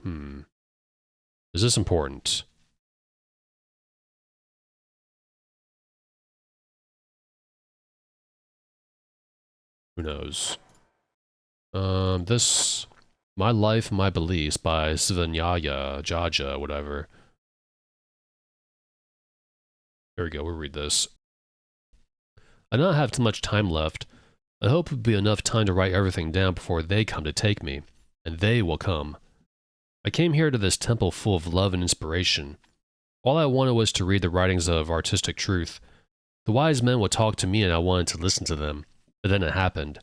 Is this important? Who knows? This... My Life, My Beliefs by Svanyaya, Jaja, whatever. There we go, we'll read this. I don't have too much time left. I hope it will be enough time to write everything down before they come to take me. And they will come. I came here to this temple full of love and inspiration. All I wanted was to read the writings of artistic truth. The wise men would talk to me and I wanted to listen to them. But then it happened.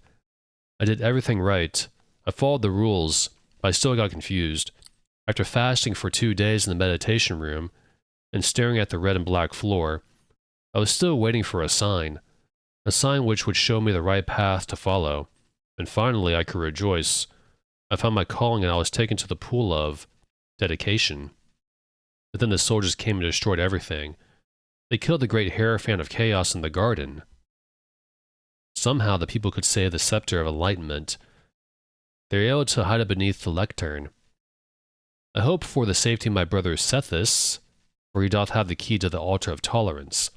I did everything right. I followed the rules, but I still got confused. After fasting for 2 days in the meditation room and staring at the red and black floor, I was still waiting for a sign which would show me the right path to follow. And finally, I could rejoice. I found my calling and I was taken to the pool of dedication. But then the soldiers came and destroyed everything. They killed the great Hierophant of Chaos in the garden. Somehow the people could save the scepter of enlightenment. They were able to hide it beneath the lectern. I hope for the safety of my brother Sethus, for he doth have the key to the altar of tolerance.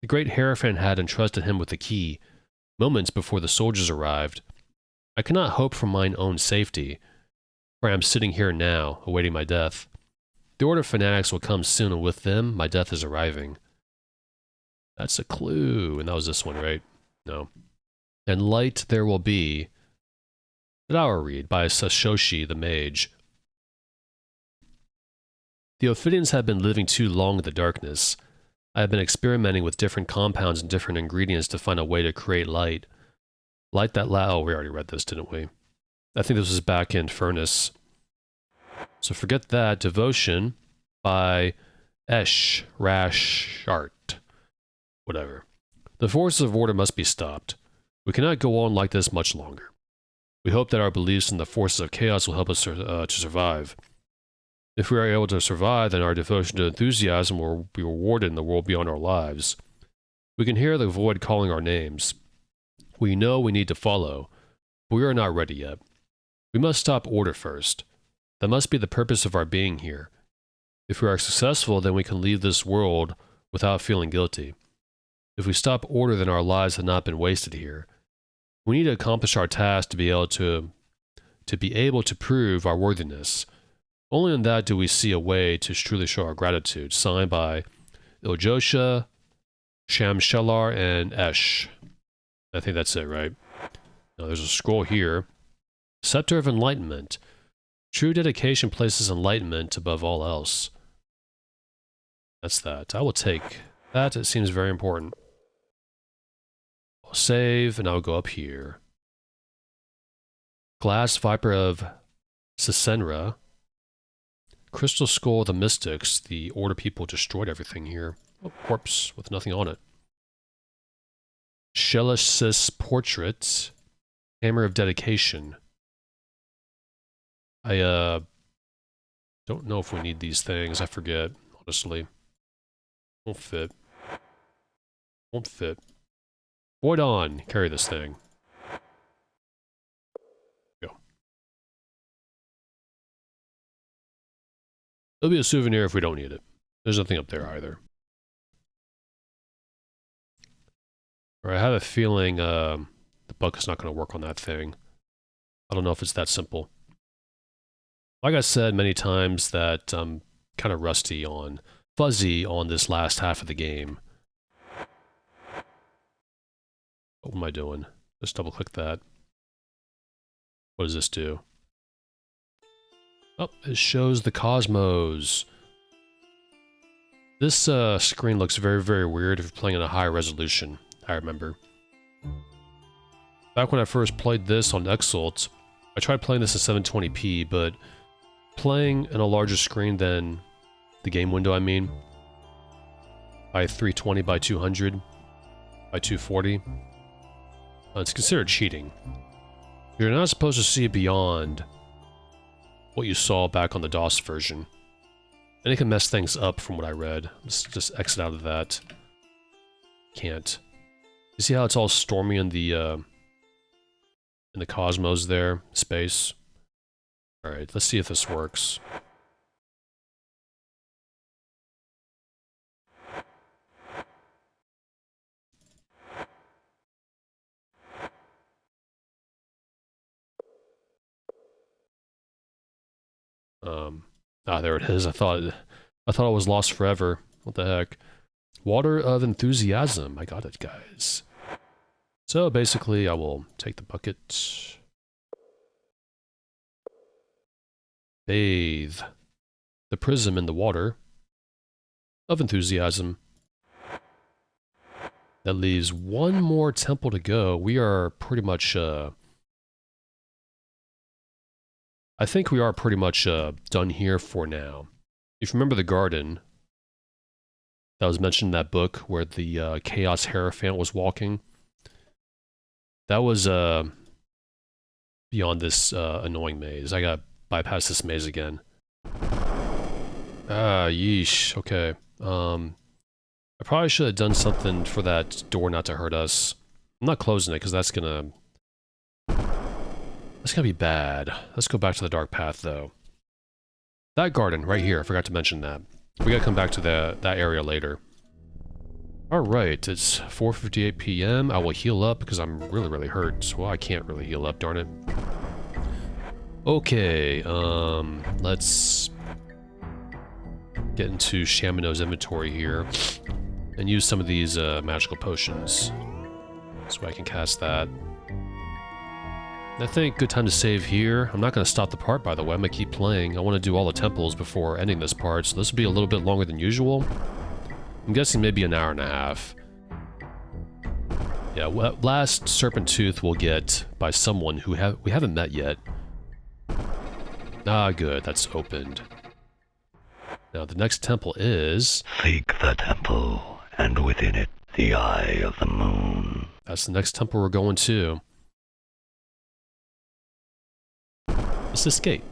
The great Hierophant had entrusted him with the key, moments before the soldiers arrived. I cannot hope for mine own safety, for I am sitting here now, awaiting my death. The Order of Fanatics will come soon, and with them, my death is arriving. That's a clue, and that was this one, right? No. And light there will be, that I will read, by Sashoshi the Mage. The Ophidians have been living too long in the darkness. I have been experimenting with different compounds and different ingredients to find a way to create light. Light that oh, we already read this, didn't we? I think this was back in Furnace. So forget that. Devotion by Rashart. Whatever. The forces of order must be stopped. We cannot go on like this much longer. We hope that our beliefs in the forces of chaos will help us to survive. If we are able to survive, then our devotion to enthusiasm will be rewarded in the world beyond our lives. We can hear the void calling our names. We know we need to follow, but we are not ready yet. We must stop order first. That must be the purpose of our being here. If we are successful, then we can leave this world without feeling guilty. If we stop order, then our lives have not been wasted here. We need to accomplish our task to be able to prove our worthiness. Only in that do we see a way to truly show our gratitude. Signed by Iljosha, Shamshelar, and Esh. I think that's it, right? Now there's a scroll here. Scepter of Enlightenment. True dedication places enlightenment above all else. That's that. I will take that. It seems very important. I'll save, and I'll go up here. Glass Viper of Sisenra. Crystal Skull of the Mystics. The Order people destroyed everything here. Oh, corpse with nothing on it. Shellisis Portrait. Hammer of Dedication. I don't know if we need these things. I forget, honestly. Won't fit. Won't fit. Void on. Carry this thing. Go. It'll be a souvenir if we don't need it. There's nothing up there either. Or I have a feeling the bucket's not going to work on that thing. I don't know if it's that simple. Like I said many times that I'm kind of fuzzy on this last half of the game. What am I doing? Let's double click that. What does this do? Oh, it shows the cosmos. This screen looks very, very weird if you're playing in a high resolution, I remember. Back when I first played this on Exalt, I tried playing this in 720p, but playing in a larger screen than the game window, I mean, by 320 by 200 by 240, it's considered cheating. You're not supposed to see beyond what you saw back on the DOS version. And it can mess things up from what I read. Let's just exit out of that. Can't. You see how it's all stormy in the cosmos there? Space. Alright, let's see if this works. There it is. I thought it was lost forever. What the heck? Water of Enthusiasm. I got it, guys. So basically, I will take the bucket. Bathe the prism in the water of Enthusiasm. That leaves one more temple to go. We are pretty much, I think we are pretty much done here for now. If you remember the garden that was mentioned in that book where the Chaos Hierophant was walking, that was beyond this annoying maze. I gotta bypass this maze again. Ah, yeesh. Okay. I probably should have done something for that door not to hurt us. I'm not closing it because that's gonna be bad. Let's go back to the dark path, though. That garden, right here. I forgot to mention that. We gotta come back to that area later. Alright, it's 4:58 p.m. I will heal up because I'm really, really hurt. Well, I can't really heal up, darn it. Okay, let's get into Shamino's inventory here and use some of these magical potions so I can cast that. I think good time to save here. I'm not going to stop the part, by the way. I'm going to keep playing. I want to do all the temples before ending this part, so this will be a little bit longer than usual. I'm guessing maybe an hour and a half. Yeah, last Serpent Tooth we'll get by someone who we haven't met yet. Ah, good. That's opened. Now, the next temple is... Seek the temple, and within it, the Eye of the Moon. That's the next temple we're going to. Let's escape.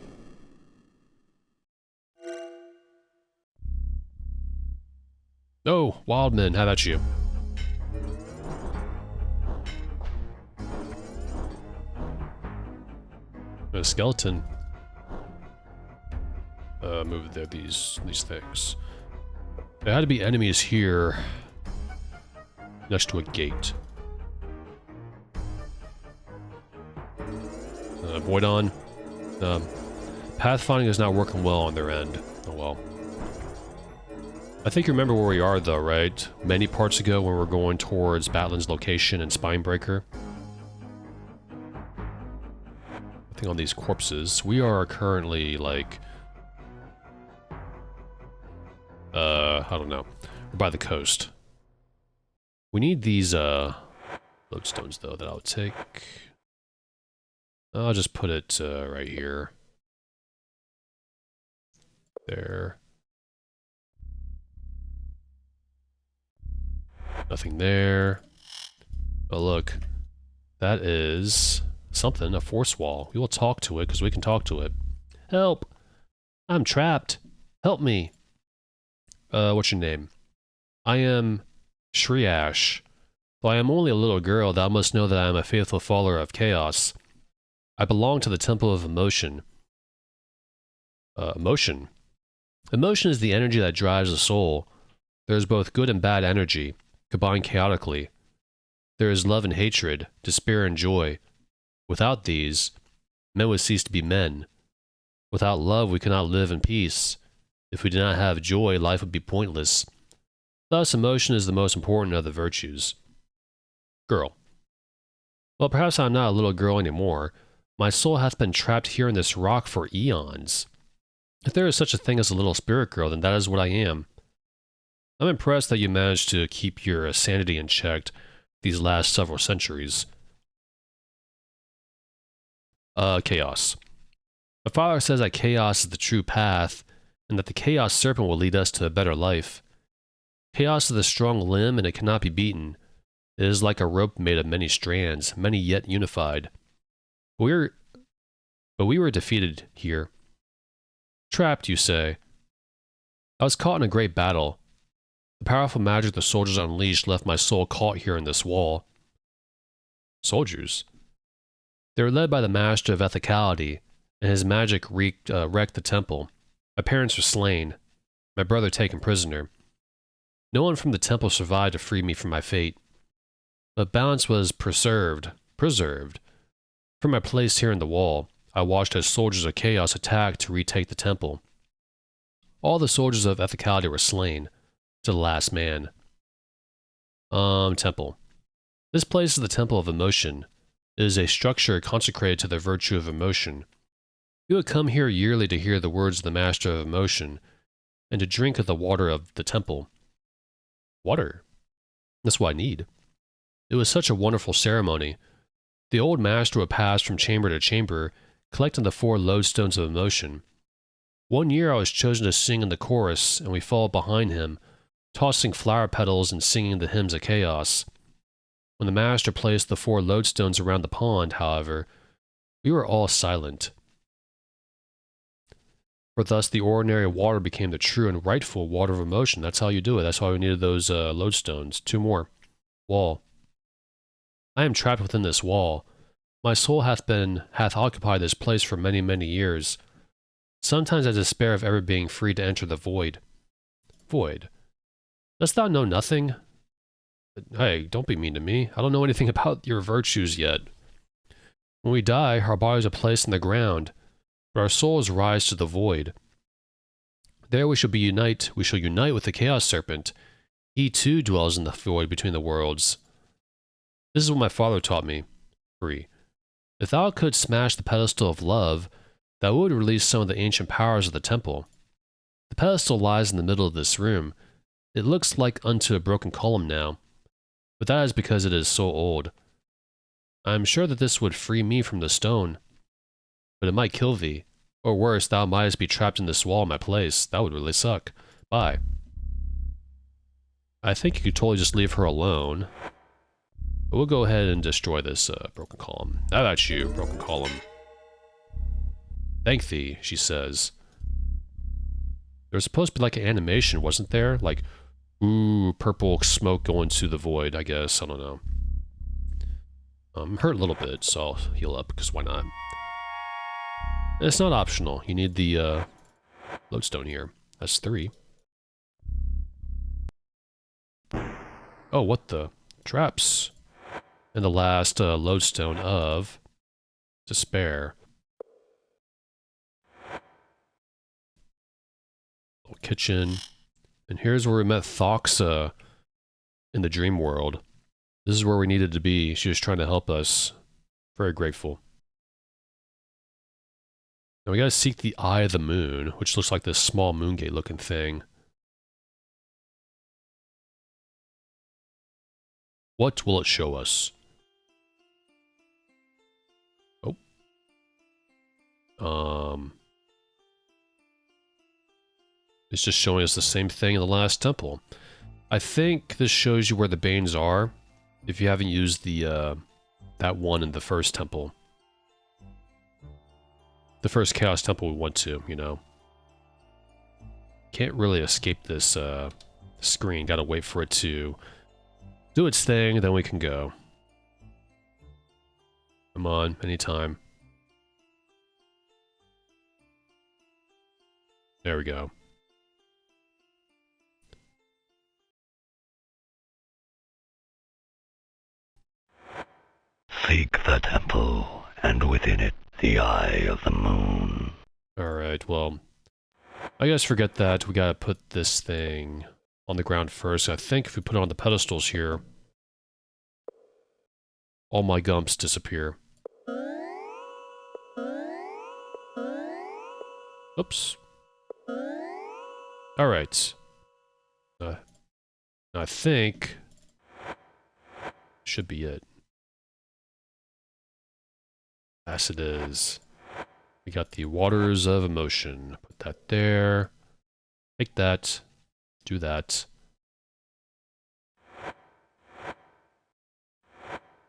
Oh, Wildman, how about you? A skeleton. Move there, these things. There had to be enemies here next to a gate. Void on. Pathfinding is not working well on their end. Oh well. I think you remember where we are though, right? Many parts ago when we were going towards Batlin's location and Spinebreaker. I think on these corpses. We are currently like... I don't know. We're by the coast. We need these, lodestones, though, that I'll take. I'll just put it, right here. There. Nothing there. Oh, look. That is something, a force wall. We will talk to it, because we can talk to it. Help! I'm trapped. Help me. What's your name? I am Shriash. Though I am only a little girl, thou must know that I am a faithful follower of chaos. I belong to the Temple of Emotion. Emotion? Emotion is the energy that drives the soul. There is both good and bad energy, combined chaotically. There is love and hatred, despair and joy. Without these, men would cease to be men. Without love, we cannot live in peace. If we did not have joy, life would be pointless. Thus, emotion is the most important of the virtues. Girl. Well, perhaps I am not a little girl anymore. My soul hath been trapped here in this rock for eons. If there is such a thing as a little spirit girl, then that is what I am. I'm impressed that you managed to keep your sanity in check these last several centuries. Chaos. My father says that chaos is the true path, and that the chaos serpent will lead us to a better life. Chaos is a strong limb, and it cannot be beaten. It is like a rope made of many strands, many yet unified. But we were defeated here. Trapped, you say. I was caught in a great battle. The powerful magic the soldiers unleashed left my soul caught here in this wall. Soldiers? They were led by the master of ethicality, and his magic wrecked the temple. My parents were slain, my brother taken prisoner. No one from the temple survived to free me from my fate. But balance was preserved. From my place here in the wall, I watched as soldiers of chaos attacked to retake the temple. All the soldiers of ethicality were slain, to the last man. Temple. This place is the Temple of Emotion. It is a structure consecrated to the virtue of emotion. You would come here yearly to hear the words of the Master of Emotion, and to drink of the water of the temple. Water? That's what I need. It was such a wonderful ceremony. The old master would pass from chamber to chamber, collecting the 4 lodestones of emotion. One year I was chosen to sing in the chorus, and we followed behind him, tossing flower petals and singing the hymns of chaos. When the master placed the 4 lodestones around the pond, however, we were all silent. For thus the ordinary water became the true and rightful water of emotion. That's how you do it. That's why we needed those lodestones. 2 more. Wall. I am trapped within this wall. My soul hath occupied this place for many, many years. Sometimes I despair of ever being free to enter the void. Void. Dost thou know nothing? Hey, don't be mean to me. I don't know anything about your virtues yet. When we die, our bodies are placed in the ground, but our souls rise to the void. There we shall unite with the Chaos Serpent. He too dwells in the void between the worlds. This is what my father taught me. 3. If thou couldst smash the pedestal of love, thou would release some of the ancient powers of the temple. The pedestal lies in the middle of this room. It looks like unto a broken column now, but that is because it is so old. I am sure that this would free me from the stone, but it might kill thee, or worse, thou mightest be trapped in this wall in my place. That would really suck. Bye. I think you could totally just leave her alone. But we'll go ahead and destroy this broken column. How about you, broken column? Thank thee, she says. There was supposed to be like an animation, wasn't there? Like, ooh, purple smoke going to the void, I guess. I don't know. I'm hurt a little bit, so I'll heal up, because why not? And it's not optional. You need the lodestone here. That's 3. Oh, what the? Traps. And the last lodestone of despair. Little kitchen. And here's where we met Thoxa in the dream world. This is where we needed to be. She was trying to help us. Very grateful. Now we gotta seek the Eye of the Moon, which looks like this small moon gate looking thing. What will it show us? It's just showing us the same thing in the last temple. I think this shows you where the Banes are, if you haven't used the, that one in the first temple. The first Chaos Temple we went to, you know. Can't really escape this, screen. Gotta wait for it to do its thing, then we can go. Come on, anytime. There we go. Seek the temple, and within it the eye of the moon. Alright, well, I guess forget that. We gotta put this thing on the ground first. I think if we put it on the pedestals here, all my gumps disappear. Oops. Alright. I think should be it. Yes, it is. We got the waters of emotion. Put that there. Take that. Do that.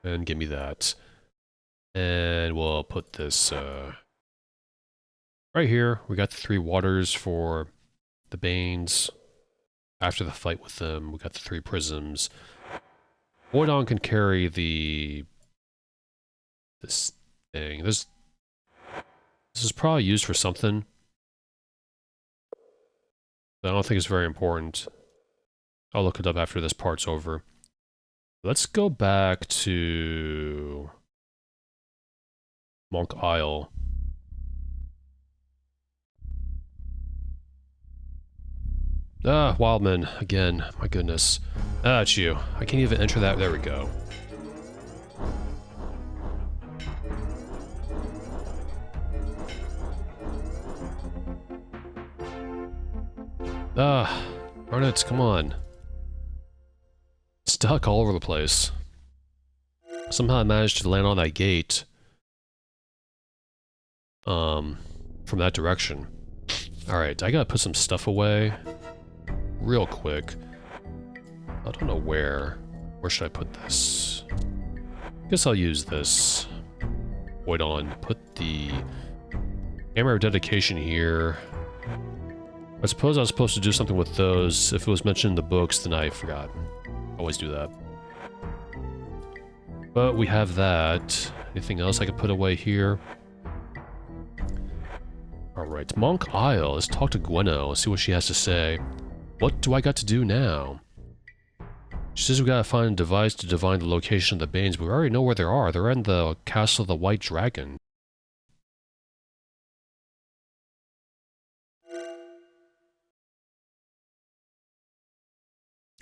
And give me that. And we'll put this right here. We got the 3 waters for the Banes. After the fight with them, we got the 3 prisms. Voidon can carry this thing. This is probably used for something. But I don't think it's very important. I'll look it up after this part's over. Let's go back to Monk Isle. Ah, Wildman, again. My goodness. Ah, it's you. I can't even enter that. There we go. Ah, darn it, come on. Stuck all over the place. Somehow I managed to land on that gate. From that direction. Alright, I gotta put some stuff away. Real quick. I don't know where. Where should I put this? Guess I'll use this. Wait on. Put the Hammer of Dedication here. I suppose I was supposed to do something with those. If it was mentioned in the books, then I forgot. Always do that. But we have that. Anything else I could put away here? Alright, Monk Isle. Let's talk to Gwenno. See what she has to say. What do I got to do now? She says we gotta find a device to divine the location of the Banes, but we already know where they are. They're in the Castle of the White Dragon.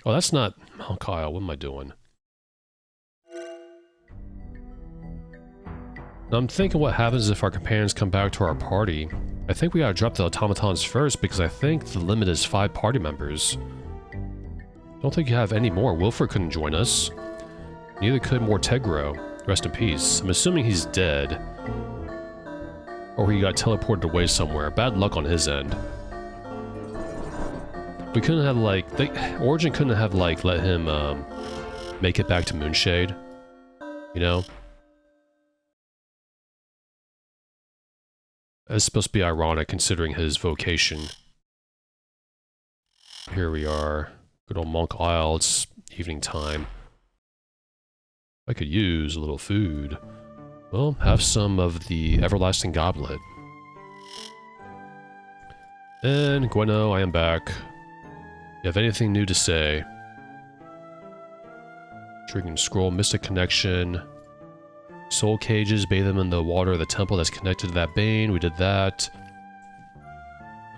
Oh, that's not Monk Isle. What am I doing? Now I'm thinking what happens if our companions come back to our party. I think we gotta drop the automatons first because I think the limit is 5 party members. Don't think you have any more. Wilfred couldn't join us. Neither could Mortegro. Rest in peace. I'm assuming he's dead. Or he got teleported away somewhere. Bad luck on his end. We couldn't have, like... Origin couldn't have, like, let him, make it back to Moonshade. You know? It's supposed to be ironic, considering his vocation. Here we are. Good old Monk Isle. It's evening time. I could use a little food. Well, have some of the Everlasting Goblet. And Gwenno, I am back. You have anything new to say? Intriguing scroll, Mystic Connection. Soul cages, bathe them in the water of the temple that's connected to that bane. We did that.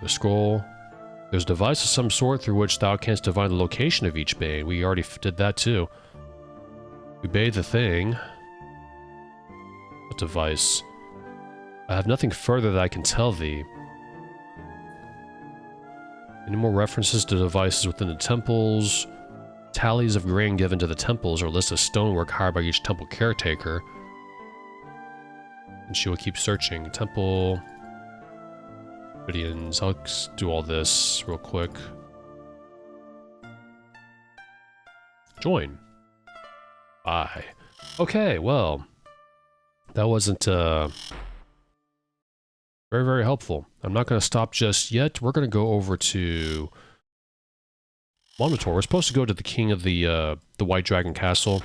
The scroll. There's a device of some sort through which thou canst divine the location of each bane. We already did that too. We bathe the thing. What device? I have nothing further that I can tell thee. Any more references to devices within the temples? Tallies of grain given to the temples, or list of stonework hired by each temple caretaker. And she will keep searching. Temple... Obsidians. I'll do all this real quick. Join. Bye. Okay, well... That wasn't, very, very helpful. I'm not going to stop just yet. We're going to go over to Monitor. We're supposed to go to the king of the White Dragon Castle.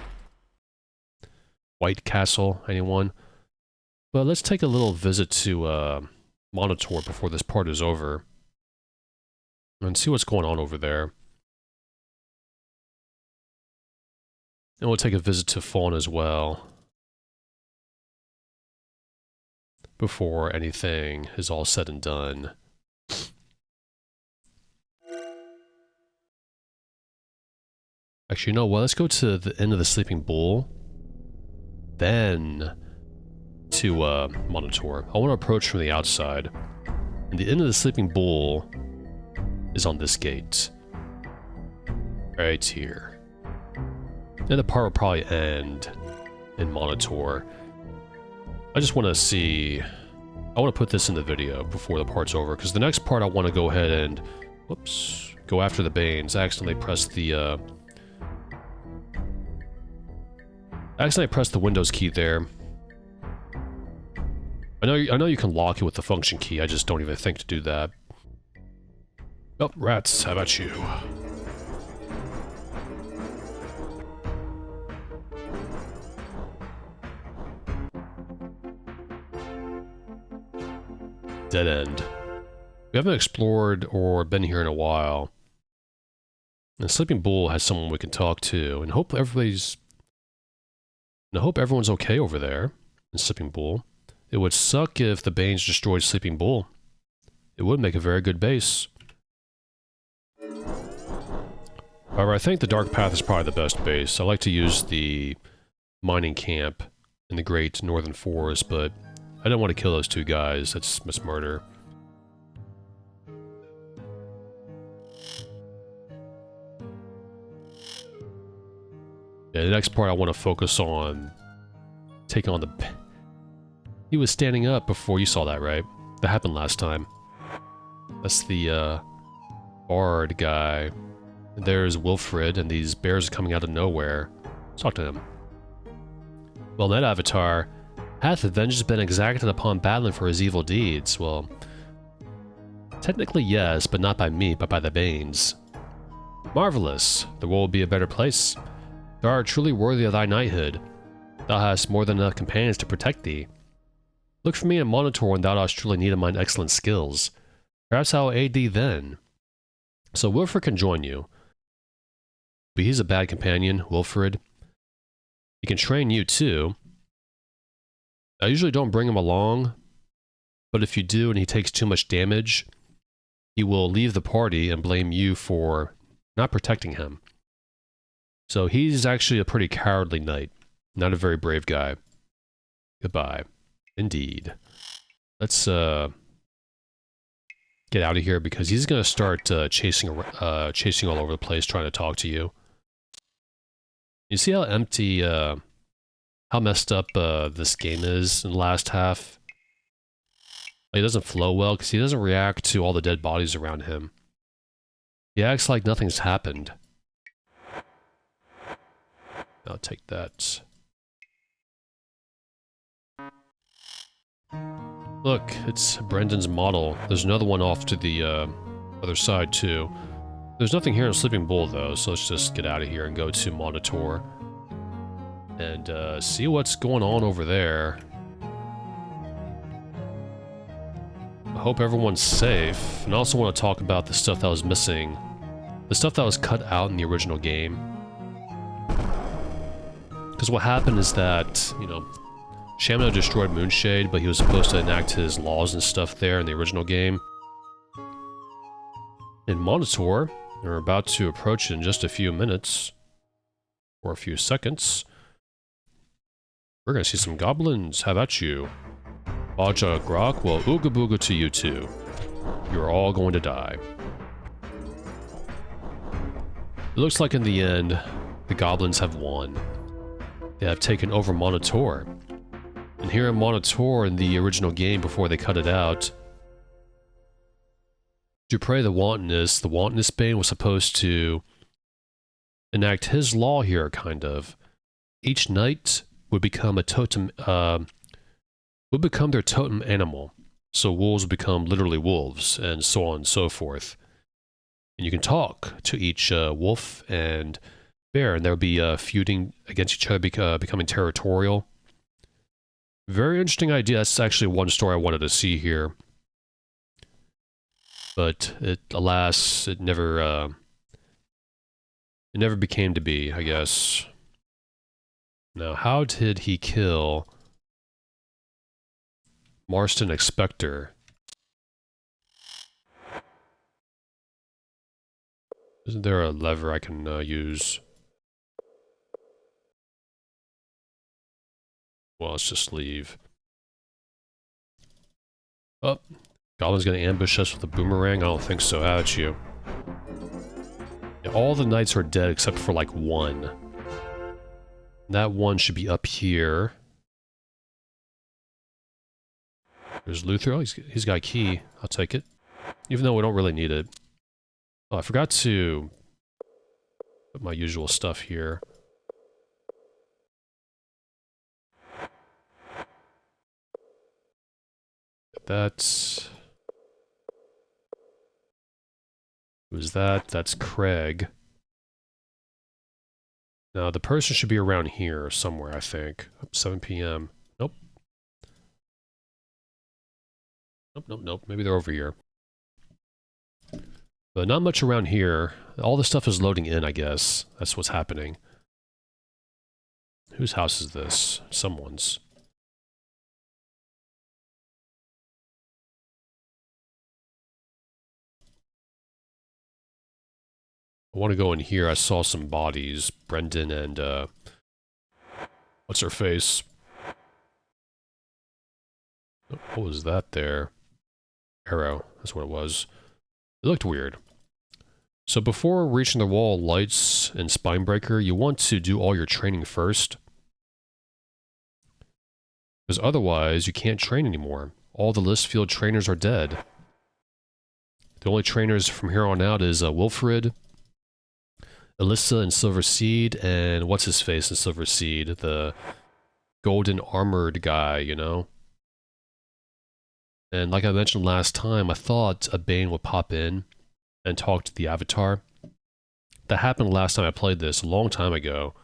White Castle, anyone? But let's take a little visit to Monitor before this part is over. And see what's going on over there. And we'll take a visit to Fawn as well. Before anything is all said and done. Actually, you know what? Let's go to the end of the Sleeping Bull. Then to Monitor. I want to approach from the outside. And the end of the Sleeping Bull is on this gate. Right here. And the part will probably end in Monitor. I just want to see... I want to put this in the video before the part's over, because the next part I want to go ahead and... Whoops. Go after the Banes. I accidentally pressed the Windows key there. I know you can lock it with the function key, I just don't even think to do that. Oh, rats, how about you? Dead end. We haven't explored or been here in a while. And Sleeping Bull has someone we can talk to, and hope everyone's okay over there in Sleeping Bull. It would suck if the Banes destroyed Sleeping Bull. It would make a very good base. However, I think the Dark Path is probably the best base. I like to use the mining camp in the Great Northern Forest, but I don't want to kill those two guys. That's murder. Yeah, the next part I want to focus on taking on the... He was standing up before you saw that, right? That happened last time. That's the bard guy. There's Wilfred, and these bears are coming out of nowhere. Let's talk to him. Well, that avatar... Hath vengeance been exacted upon battling for his evil deeds? Well, technically yes, but not by me, but by the Banes. Marvelous! The world will be a better place. Thou art truly worthy of thy knighthood. Thou hast more than enough companions to protect thee. Look for me in Monitor when thou dost truly need of mine excellent skills. Perhaps I will aid thee then. So Wilfred can join you. But he's a bad companion, Wilfred. He can train you too. I usually don't bring him along, but if you do and he takes too much damage, he will leave the party and blame you for not protecting him. So he's actually a pretty cowardly knight, not a very brave guy. Goodbye. Indeed. Let's get out of here because he's going to start chasing all over the place trying to talk to you. You see how empty... how messed up this game is in the last half. It doesn't flow well because he doesn't react to all the dead bodies around him. He acts like nothing's happened. I'll take that. Look, it's Brendan's model. There's another one off to the other side too. There's nothing here in Sleeping Bull though, so let's just get out of here and go to Monitor. And see what's going on over there. I hope everyone's safe. And I also want to talk about the stuff that was missing. The stuff that was cut out in the original game. Because what happened is that, you know, Shamino destroyed Moonshade, but he was supposed to enact his laws and stuff there in the original game. In Monitor, we're about to approach it in just a few minutes. Or a few seconds. We're gonna see some goblins. How about you? Baja Grok? Well, ooga booga to you too. You're all going to die. It looks like in the end, the goblins have won. They have taken over Monitor. And here in Monitor, in the original game before they cut it out, Dupre the Wantonness Bane was supposed to enact his law here, kind of. Each knight would become a totem, would become their totem animal. So wolves become literally wolves, and so on and so forth. And you can talk to each wolf and bear, and they'll be feuding against each other, becoming territorial. Very interesting idea. That's actually one story I wanted to see here. But alas, it never became to be, I guess. Now, how did he kill Marston Expector? Isn't there a lever I can use? Well, let's just leave. Oh, Goblin's gonna ambush us with a boomerang? I don't think so. How about you? Yeah, all the knights are dead except for like one. That one should be up here. There's Luther. Oh, he's got a key. I'll take it. Even though we don't really need it. Oh, I forgot to put my usual stuff here. That's... Who's that? That's Craig. Now, the person should be around here somewhere, I think. 7 p.m. Nope. Nope. Maybe they're over here. But not much around here. All the stuff is loading in, I guess. That's what's happening. Whose house is this? Someone's. I want to go in here. I saw some bodies. Brendan and, what's her face? What was that there? Arrow. That's what it was. It looked weird. So before reaching the wall of lights and Spinebreaker, you want to do all your training first. Because otherwise, you can't train anymore. All the Listfield trainers are dead. The only trainers from here on out is Wilfred, Alyssa and Silver Seed, and what's-his-face in Silver Seed, the golden armored guy, you know? And like I mentioned last time, I thought a Bane would pop in and talk to the Avatar. That happened last time I played this, a long time ago.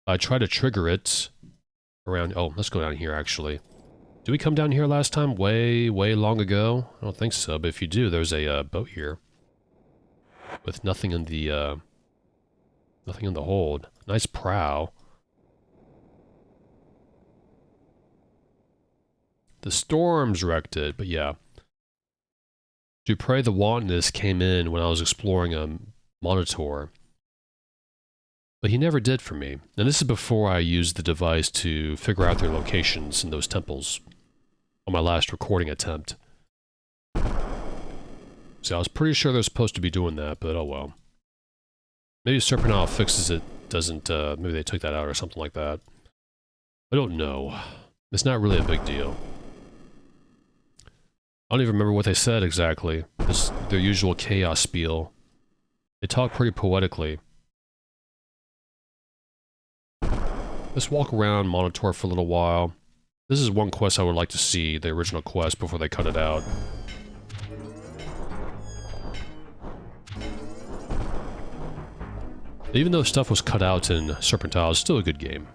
I tried to trigger it around... Oh, let's go down here, actually. Did we come down here last time? Way long ago? I don't think so, but if you do, there's a boat here. With nothing in the hold. Nice prow. The storms wrecked it, but yeah. Dupre the Wantonness came in when I was exploring a Monitor. But he never did for me. And this is before I used the device to figure out their locations in those temples. On my last recording attempt. So I was pretty sure they're supposed to be doing that, but oh well. Maybe Serpent fixes it, doesn't, maybe they took that out or something like that. I don't know. It's not really a big deal. I don't even remember what they said exactly. It's their usual chaos spiel. They talk pretty poetically. Let's walk around Monitor for a little while. This is one quest I would like to see, the original quest, before they cut it out. Even though stuff was cut out in Serpent, it's still a good game.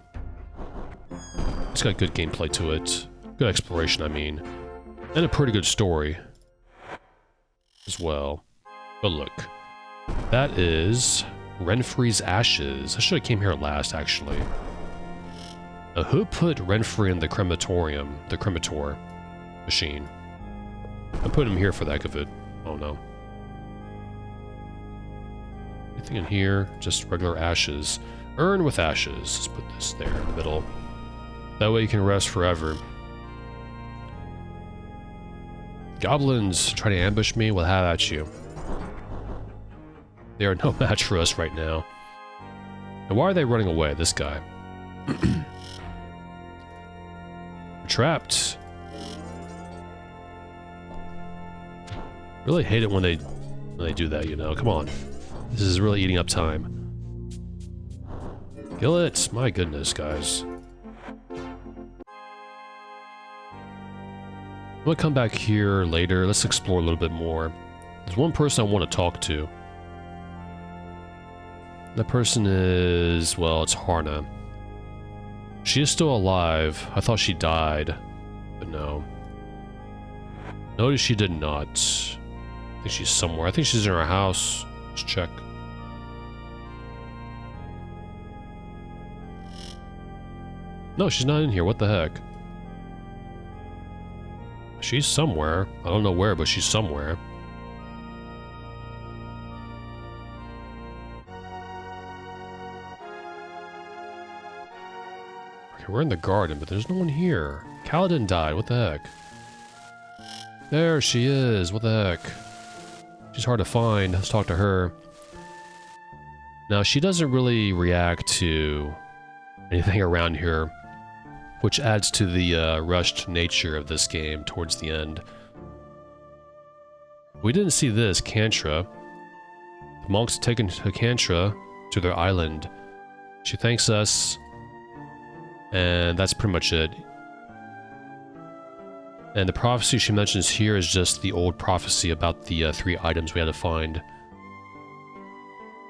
It's got good gameplay to it. Good exploration, I mean. And a pretty good story. As well. But look. That is... Renfri's ashes. I should have came here last, actually. Now, who put Renfri in the crematorium? The cremator machine. I put him here for the heck of it. Oh no. Anything in here? Just regular ashes. Urn with ashes. Let's put this there in the middle. That way you can rest forever. Goblins try to ambush me? Well, how about you? They are no match for us right now. And why are they running away, this guy? We're trapped. Really hate it when they do that, you know? Come on. This is really eating up time. Kill it! My goodness, guys. I'm gonna come back here later. Let's explore a little bit more. There's one person I want to talk to. That person is, well, it's Harna. She is still alive. I thought she died, but no. Notice she did not. I think she's somewhere. I think she's in her house. Let's check. No, she's not in here. What the heck? She's somewhere. I don't know where, but she's somewhere. Okay, we're in the garden, but there's no one here. Kaladin died. What the heck? There she is. What the heck? She's hard to find. Let's talk to her. Now, she doesn't really react to anything around here, which adds to the rushed nature of this game towards the end. We didn't see this, Kantra. The monks have taken Kantra to their island. She thanks us, and that's pretty much it. And the prophecy she mentions here is just the old prophecy about the 3 items we had to find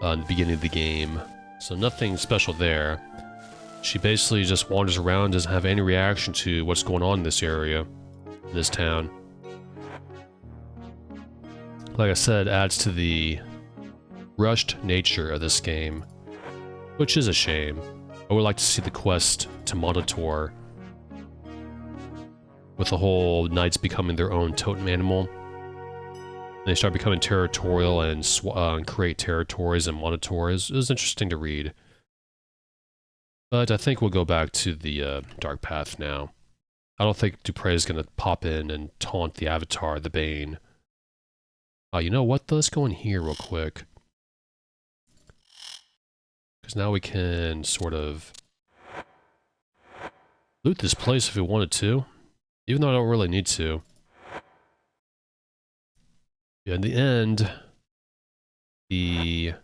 in the beginning of the game. So nothing special there. She basically just wanders around, doesn't have any reaction to what's going on in this area, in this town. Like I said, adds to the rushed nature of this game, which is a shame. I would like to see the quest to Monitor, with the whole knights becoming their own totem animal. And they start becoming territorial and create territories and monitors. It was interesting to read. But I think we'll go back to the Dark Path now. I don't think Dupré is going to pop in and taunt the Avatar, the Bane. You know what? Let's go in here real quick. Because now we can sort of loot this place if we wanted to. Even though I don't really need to. Yeah, in the end, the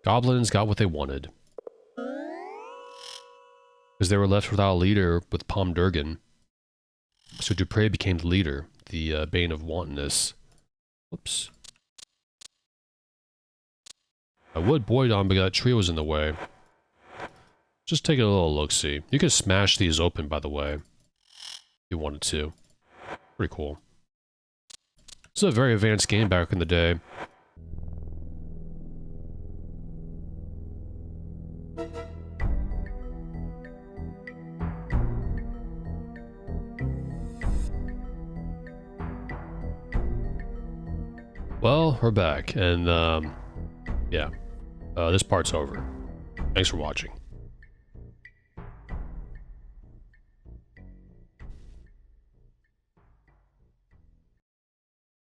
goblins got what they wanted. Because they were left without a leader with Palm Durgan. So Dupré became the leader, the Bane of Wantonness. Whoops. I would Boydon, but that tree was in the way. Just take a little look-see. You can smash these open, by the way. You wanted to. Pretty cool. This is a very advanced game back in the day. Well, we're back, and yeah, this part's over. Thanks for watching.